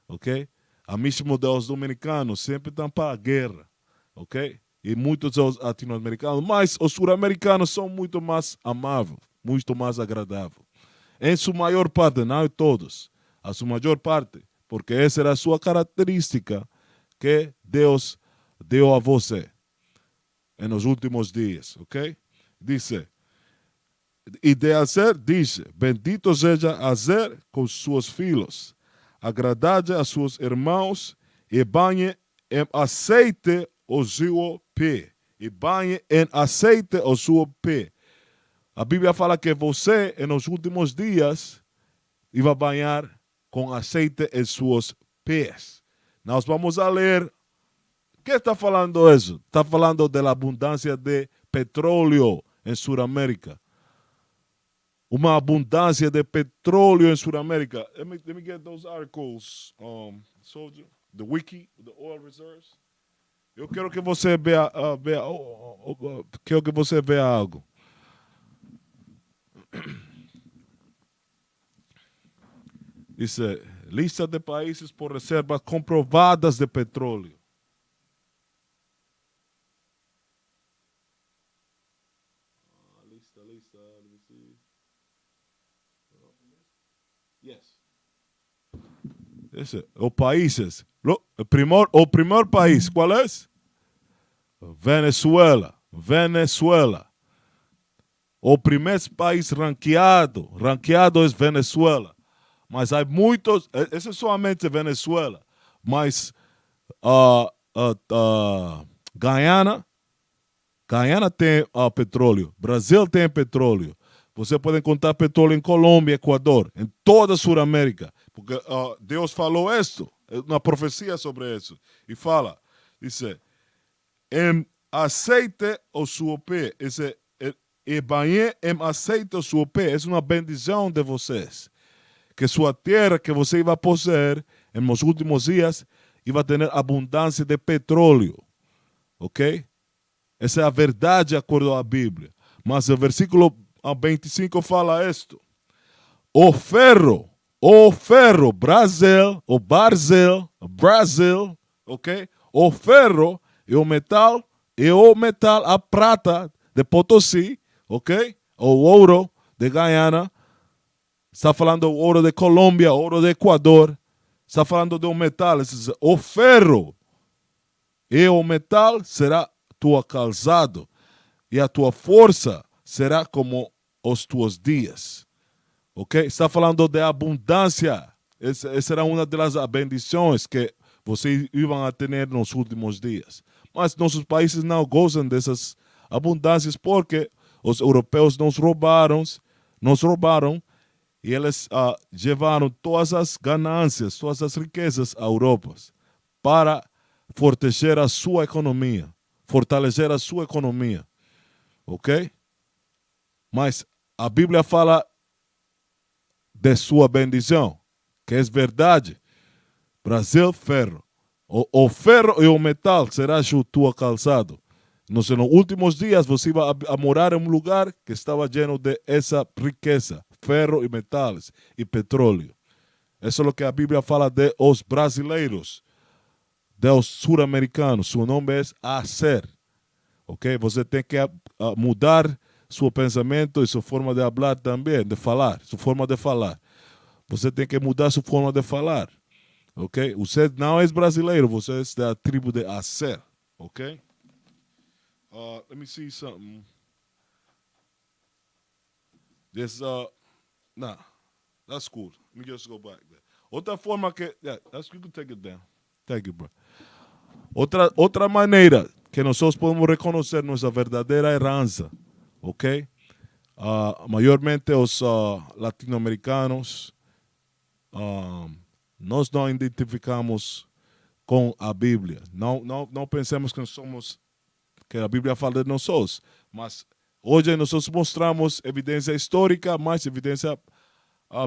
Ok? A mesmo dos dominicanos sempre estão para a guerra. Ok? E muitos dos latino-americanos. Mas os sul-americanos são muito mais amáveis, muito mais agradáveis. Em sua maior parte, não em todos. A sua maior parte. Porque essa era a sua característica que Deus deu a você nos últimos dias, ok? Dice, e de Azer diz, bendito seja Azer com seus filhos, agradade a seus irmãos e banhe em aceite o seu pé. E banhe em aceite o seu pé. A Bíblia fala que você, nos últimos dias, vai banhar com aceite em seus pés. Nós vamos a ler. O que está falando isso? Está falando da abundância de petróleo em Sudamérica. Uma abundância de petróleo em Sudamérica. Let me get those articles. Soldier, the wiki, the oil reserves. Eu quero que você veja algo. Dice, lista de países por reservas comprovadas de petróleo. Lista, let me see. Yes. Esse, os países. O primeiro país, qual é? Venezuela. O primeiro país ranqueado é Venezuela. Mas há muitos, esse é somente Venezuela, mas Guyana tem petróleo, Brasil tem petróleo. Você pode encontrar petróleo em Colômbia, Equador, em toda a Sudamérica, porque Deus falou isso, uma profecia sobre isso, e fala, diz, em aceite o seu pé, e banhe em aceite o seu pé, é uma bendição de vocês. Que sua terra que você vai possuir nos últimos dias vai ter abundância de petróleo. Ok? Essa é a verdade de acordo à Bíblia. Mas el versículo 25 fala esto. O ferro, Brasil, ok? O ferro e o metal, a prata de Potosí, ok? O ouro de Guyana, está falando do ouro de Colômbia, ouro de Equador, está falando de um metal, o ferro e o metal será tua calçado, e a tua força será como os teus dias. Ok? Está falando de abundância. Essa era uma das bendições que vocês iam a ter nos últimos dias. Mas nossos países não gozam dessas abundâncias porque os europeus nos roubaram e eles levaram todas as ganâncias, todas as riquezas à Europa para fortalecer a sua economia. Ok? Mas a Bíblia fala de sua bendição, que é verdade. Brasil, ferro. O ferro e o metal será tua calçado. Nos últimos dias você vai a morar em um lugar que estava lleno de essa riqueza, ferro e metais e petróleo. Isso é o que a Bíblia fala de os brasileiros, de os sul-americanos. Seu nome é Acer. Ok? Você tem que mudar seu pensamento e sua forma de falar também, de falar, sua forma de falar. Você tem que mudar sua forma de falar. Ok? Você não é brasileiro, você é da tribo de Acer. Ok? Let me see something. This, nah, that's cool. Let me just go back there. Outra forma que, yeah, you can take it down. Thank you, bro. Outra maneira que nós podemos reconhecer nossa verdadeira herança, ok? Maiormente os latino-americanos, nós não identificamos com a Bíblia. Não pensamos que a Bíblia fala de nós, mas hoje nós mostramos evidência histórica, mais evidência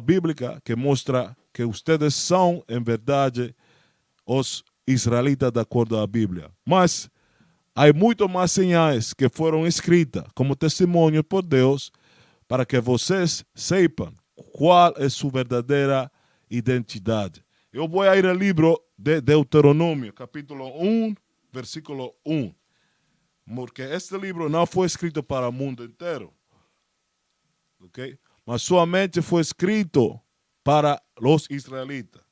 bíblica que mostra que vocês são, em verdade, os israelitas de acordo à Bíblia. Mas há muito mais sinais que foram escritas como testemunho por Deus para que vocês saibam qual é sua verdadeira identidade. Eu vou ir ao livro de Deuteronômio, capítulo 1, versículo 1. Porque este livro não foi escrito para o mundo inteiro. Ok? Mas somente foi escrito para os israelitas.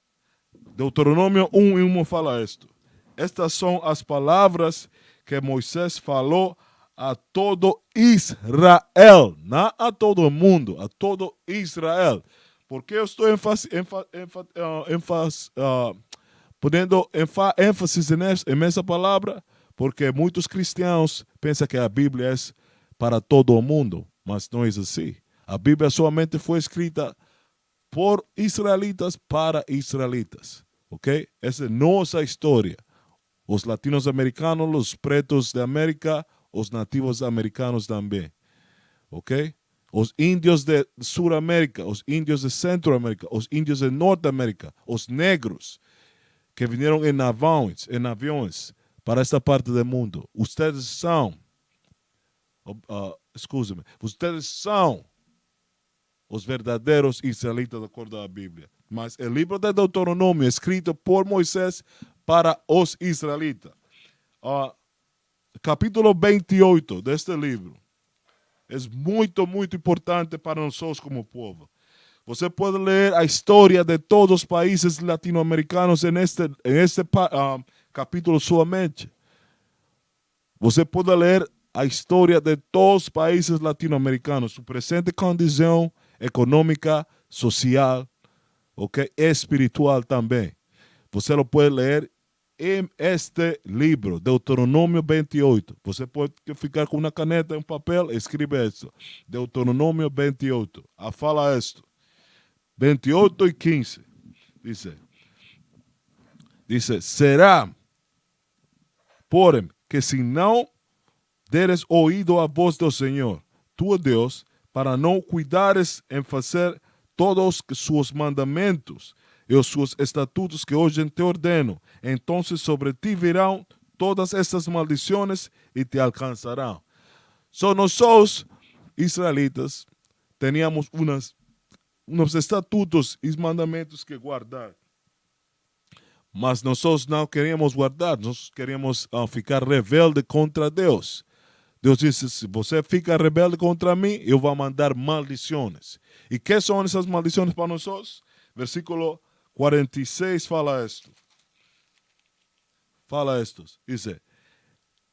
Deuteronômio 1:1 fala isto. Estas são as palavras que Moisés falou a todo Israel, não a todo mundo, a todo Israel. Porque eu estou poniendo ênfase nessa palavra? Porque muitos cristãos pensam que a Bíblia é para todo o mundo, mas não é assim. A Bíblia somente foi escrita por israelitas para israelitas, ok? Essa é nossa história. Os latino-americanos, os pretos de América, os nativos americanos também, ok? Os índios de Suramérica, os índios de Centroamérica, os índios de Norteamérica, os negros que vieram em aviões para esta parte do mundo. Vocês são, vocês são os verdadeiros israelitas de acordo com a Bíblia. Mas o livro de Deuteronômio é escrito por Moisés para os israelitas. Capítulo 28 deste livro é muito, muito importante para nós como povo. Você pode ler a história de todos os países latino-americanos em este capítulo somente. Você pode ler a história de todos os países latino-americanos, sua presente condição econômica, social, okay, espiritual também. Você lo pode ler em este livro, Deuteronômio 28. Você pode ficar com uma caneta e um papel e escreve isso. Deuteronômio 28. Fala isto. 28:15. Dice, será, porém, que se não deres ouído a voz do Senhor, tu Deus, para não cuidares em fazer todos os seus mandamentos e os seus estatutos que hoje te ordeno, então sobre ti virão todas estas maldições e te alcançarão. Nós israelitas teníamos unos estatutos y mandamientos que guardar. Mas nosotros não queríamos guardar, nós queríamos ficar rebelde contra Deus. Deus disse, se você fica rebelde contra mim, eu vou mandar maldições. E que são essas maldições para nós? Versículo 46 fala isto. Fala isto. Diz,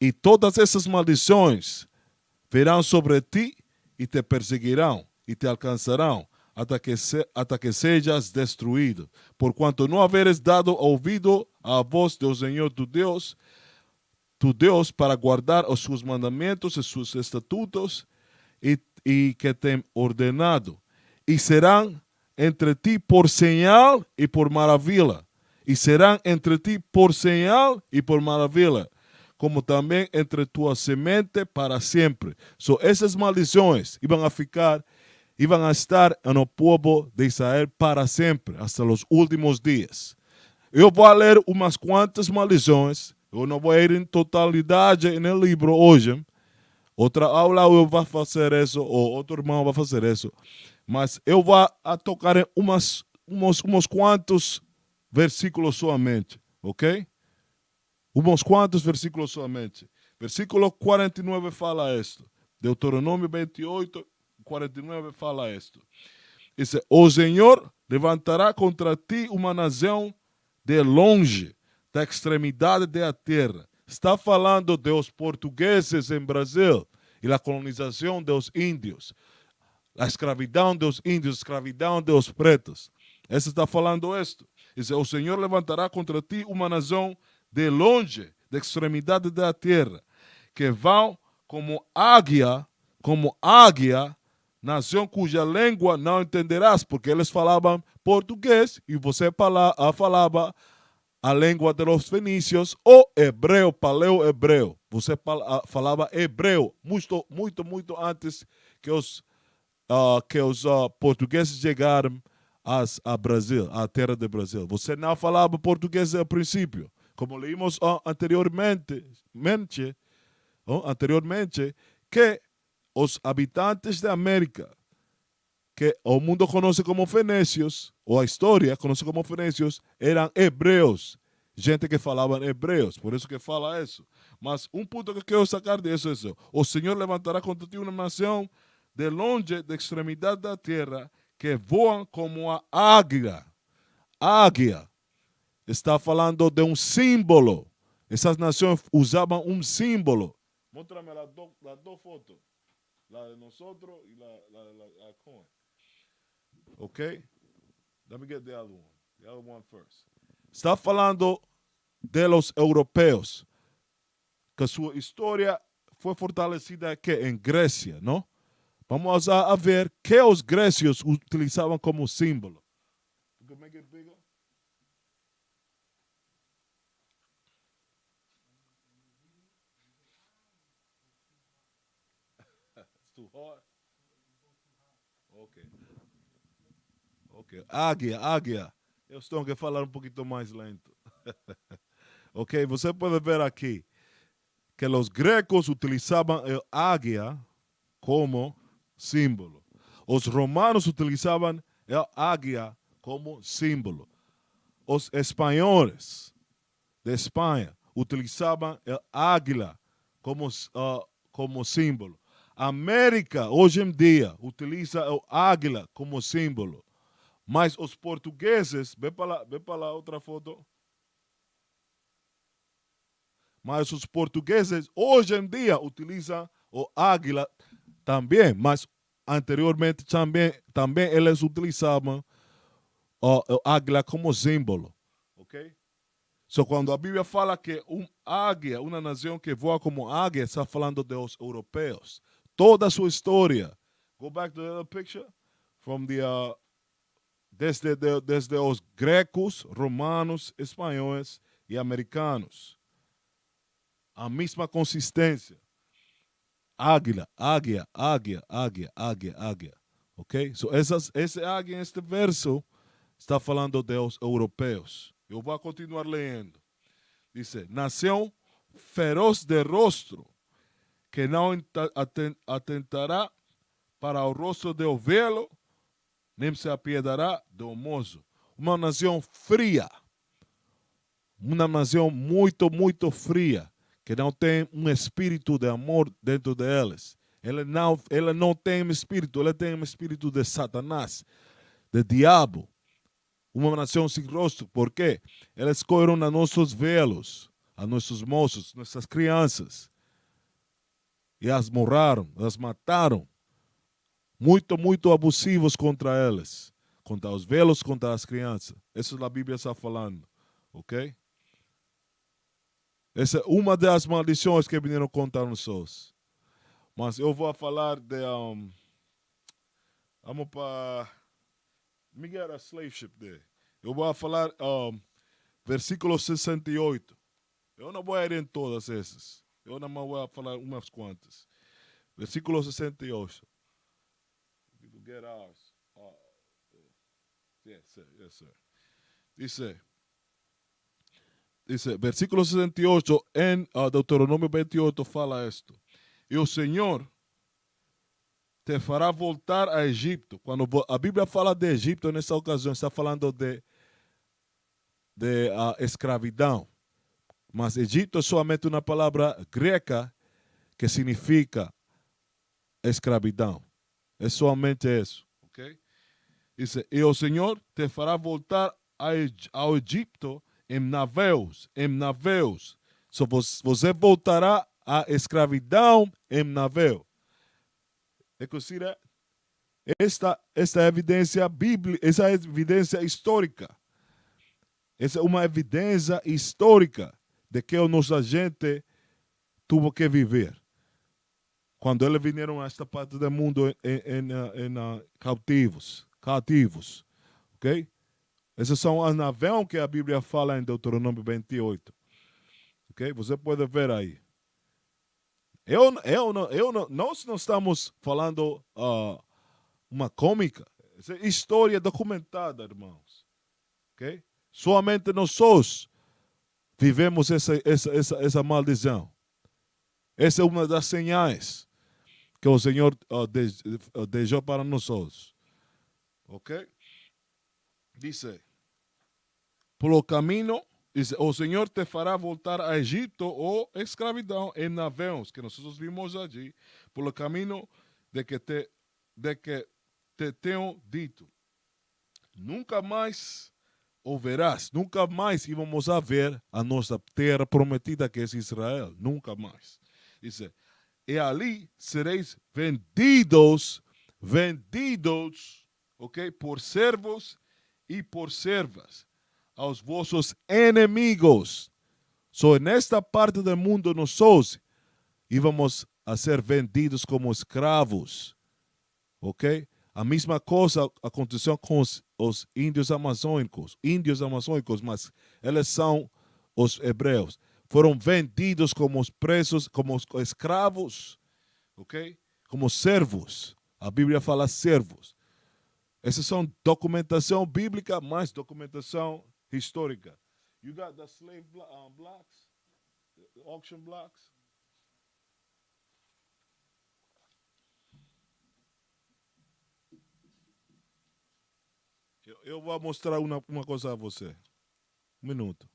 e todas essas maldições virão sobre ti e te perseguirão e te alcançarão até que sejas destruído. Porquanto não haveres dado ouvido à voz do Senhor tu Deus, para guardar os seus mandamentos e seus estatutos e que tem ordenado. E serão entre ti por señal e por maravilha. E serão entre ti por señal e por maravilha, como também entre tua semente para sempre. Essas maldições iban a estar no povo de Israel para sempre, hasta os últimos dias. Eu vou ler umas quantas maldições. Eu não vou ir em totalidade no livro hoje. Outra aula eu vou fazer isso, ou outro irmão vai fazer isso. Mas eu vou tocar em uns quantos versículos somente, ok? Uns quantos versículos somente. Versículo 49 fala isto. Deuteronômio 28, 49 fala isto. Diz, o Senhor levantará contra ti uma nação de longe, da extremidade da terra. Está falando dos portugueses em Brasil e a colonização dos índios. A escravidão dos índios, a escravidão dos pretos. Esse está falando isto. Diz, o Senhor levantará contra ti uma nação de longe, da extremidade da terra, que vão como águia, nação cuja língua não entenderás, porque eles falavam português e você falava a língua dos fenícios ou hebreu, paleo-hebreu. Você falava hebreu muito antes que os portugueses chegaram a Brasil, à terra do Brasil. Você não falava português a princípio. Como leímos anteriormente, que os habitantes da América, que o mundo conhece como fenícios, ou a história conhece como fenícios, eram hebreus, gente que falava hebreus, por isso que fala isso. Mas um ponto que eu quero sacar disso é isso. O Senhor levantará contra ti uma nação de longe, da extremidade da terra, que voam como a águia. Águia. Está falando de um símbolo. Essas nações usavam um símbolo. Mostra-me as duas fotos. La de nosotros y la coin. Okay? Let me get the other one. The other one first. Está falando de los europeos. Que sua história foi fortalecida aqui em Grécia, não? Vamos a ver que os grécios utilizavam como símbolo. You can make it bigger? Too hard? Ok. Águia. Eu estou que falar um pouquinho mais lento. Ok, você pode ver aqui que os gregos utilizavam a águia como símbolo. Os romanos utilizavam a águia como símbolo. Os espanhóis de Espanha utilizavam a águila como símbolo. A América, hoje em dia, utiliza a águila como símbolo. Mas os portugueses, vê para lá outra foto. Mas os portugueses, hoje em dia, utilizam o águila também. Mas anteriormente também eles utilizavam o águila como símbolo. Ok? Quando a Bíblia fala que águia, uma nação que voa como águia, está falando dos europeus. Toda a sua história. Go back to the other picture. From the, desde os gregos, romanos, espanhóis e americanos. A mesma consistência. Águia. Ok? Esse águia, este verso, está falando dos europeus. Eu vou continuar lendo. Diz, nação feroz de rostro, que não atentará para o rosto do velo, nem se apiedará do moço. Uma nação fria. Uma nação muito, muito fria, que não tem um espírito de amor dentro delas. Ela não tem espírito, ela tem um espírito de Satanás, de diabo. Uma nação sem rosto, por quê? Elas escolheram a nossos velos, a nossos moços, nossas crianças. E as morraram, as mataram. Muito, muito abusivos contra elas. Contra os velos, contra as crianças. Isso a Bíblia está falando. Ok? Essa é uma das maldições que vieram contra nós. Mas eu vou falar de... vamos para... Me get a slave ship there. Eu vou falar versículo 68. Eu não vou ir em todas essas. Eu não vou falar umas quantas. Versículo 68. You get ours. Yes, sir. Yes, sir. Dice, versículo 68 en Deuteronomio 28 fala esto. E o Senhor te fará voltar a Egipto. Quando a Bíblia fala de Egipto, nessa ocasião, está falando de escravidão. Mas Egipto é somente uma palavra greca que significa escravidão. É somente isso. Okay? Dice, e o Senhor te fará voltar ao Egipto em navios. So, você voltará à escravidão em navio. É considerado esta evidência bíblica, essa evidência histórica. Essa é uma evidência histórica de que o nosso gente teve que viver. Quando eles vieram a esta parte do mundo em cativos. Ok? Esses são as navios que a Bíblia fala em Deuteronômio 28. Ok? Você pode ver aí. Nós não estamos falando uma cômica. Essa é história documentada, irmãos. Ok? Somente nós vivemos essa maldição. Essa é uma das sinais que o Senhor deixou para nós. Ok? Dice, pelo caminho, dice, o Senhor te fará voltar a Egipto ou escravidão em navios, que nós vimos allí, pelo caminho de que te tenho dito. Nunca mais o verás, nunca mais íamos a ver a nossa terra prometida que é Israel, nunca mais. Dice, e ali sereis vendidos, ok, por servos e por servas, aos vossos inimigos. So, nesta parte do mundo, nós íamos a ser vendidos como escravos. Ok? A mesma coisa aconteceu com os índios amazônicos, mas eles são os hebreus. Foram vendidos como presos, como escravos, ok? Como servos. A Bíblia fala servos. Essas são documentação bíblica, mais documentação histórica. You got the slave blocks, the auction blocks. Eu vou mostrar uma coisa a você. Um minuto.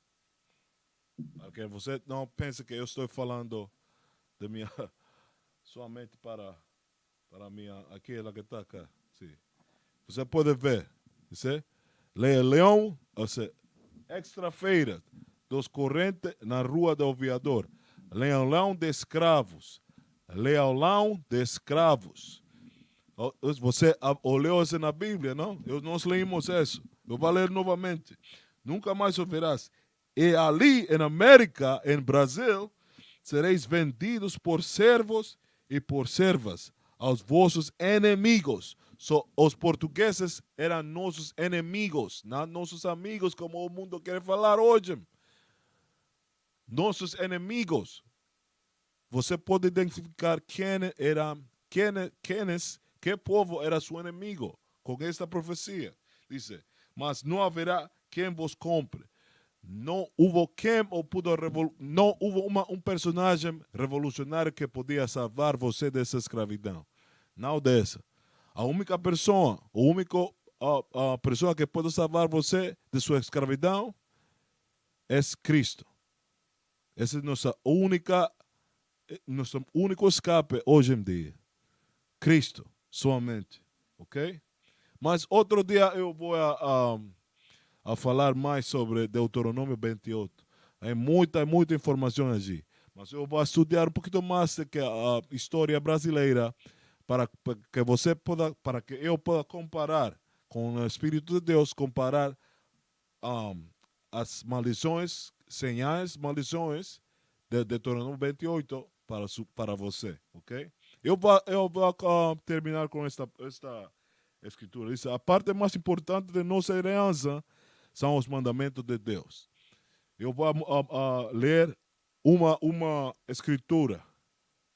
Porque você não pensa que eu estou falando de minha somente para minha aquela que está aqui. Sim. Você pode ver. Leão, ou seja, extra-feira dos correntes na rua do aviador. Leilão de escravos. Leilão de escravos. Você olhou isso na Bíblia, não? Nós leímos isso. Eu vou ler novamente. Nunca mais ouvirás. E ali, em América, em Brasil, sereis vendidos por servos e por servas aos vossos inimigos. Os portugueses eram nossos inimigos, não nossos amigos, como o mundo quer falar hoje. Nossos inimigos. Você pode identificar que povo era seu inimigo com esta profecia. Diz, mas não haverá quem vos compre. Não houve não houve um personagem revolucionário que podia salvar você dessa escravidão. Não dessa. A única pessoa, o único a pessoa que pode salvar você de sua escravidão é Cristo. Essa é nosso único escape hoje em dia. Cristo, somente. Ok? Mas outro dia eu vou a falar mais sobre Deuteronômio 28. Hay muita informação ali. Mas eu vou estudar um pouquinho mais de que a história brasileira para que você possa, para que eu possa comparar com o Espírito de Deus, comparar as maldições, señais, maldições de Deuteronômio 28 para você, ok? Eu vou terminar com esta escritura. A parte mais importante de nossa herança são os mandamentos de Deus. Eu vou ler uma escritura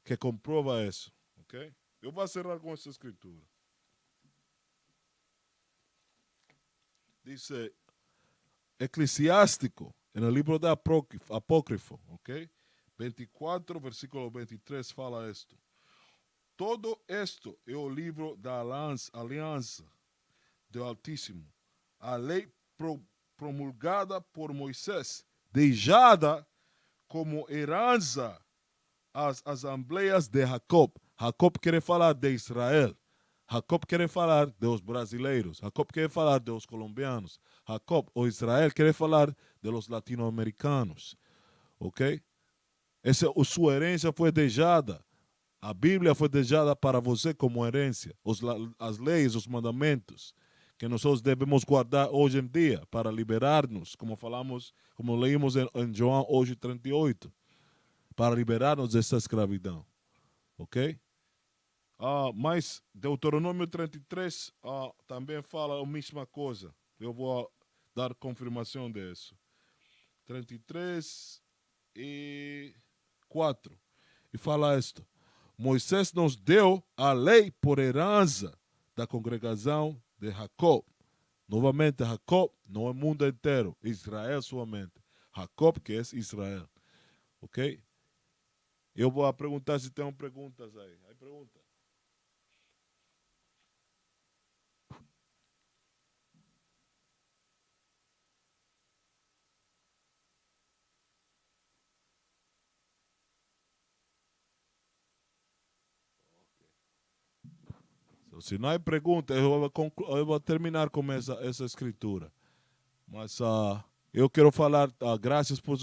que comprova isso, ok? Eu vou cerrar com essa escritura. Diz Eclesiástico, no livro de Apócrifo, ok? 24, versículo 23 fala isto. Todo esto é o livro da aliança do Altíssimo, a lei promulgada por Moisés, deixada como herança às assembleias de Jacob. Jacob quer falar de Israel. Jacob quer falar dos brasileiros. Jacob quer falar dos colombianos. Jacob, ou Israel, quer falar de los latino-americanos. Ok? Sua herança foi deixada. A Bíblia foi deixada para você como herência. As leis, os mandamentos que nós devemos guardar hoje em dia para liberar-nos, como falamos, como leímos em João hoje 38, para liberar-nos dessa escravidão. Ok? Mas Deuteronômio 33 também fala a mesma coisa. Eu vou dar confirmação disso. 33 e 4. E fala isto. Moisés nos deu a lei por herança da congregação de Jacob. Novamente, Jacob não é o mundo inteiro, Israel somente. Jacob, que é Israel. Ok? Eu vou perguntar se tem perguntas aí. Aí pergunta. Se não há pergunta, eu vou terminar com essa escritura. Mas eu quero falar, graças por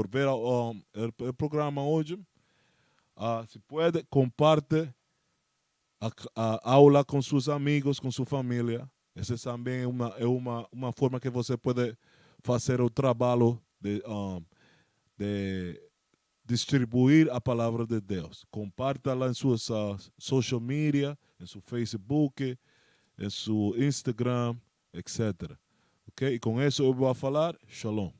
ver o programa hoje. Se pode, comparte a aula com seus amigos, com sua família. Essa também é uma forma que você pode fazer o trabalho de distribuir a palavra de Deus. Comparta-la em suas social media, em seu Facebook, em seu Instagram, etc. Ok? E com isso eu vou falar. Shalom.